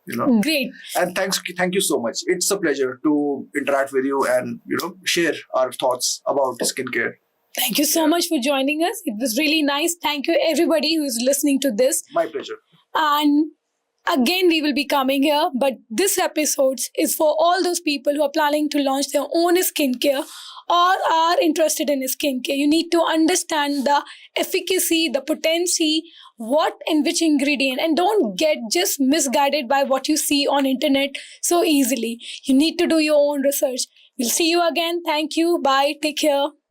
Great. And thank you so much. It's a pleasure to interact with you and share our thoughts about skincare. Thank you so much for joining us. It was really nice. Thank you everybody who is listening to this. My pleasure. And again, we will be coming here, but this episode is for all those people who are planning to launch their own skincare or are interested in skincare. You need to understand the efficacy, the potency, what and which ingredient, and don't get just misguided by what you see on internet so easily. You need to do your own research. We'll see you again. Thank you. Bye. Take care.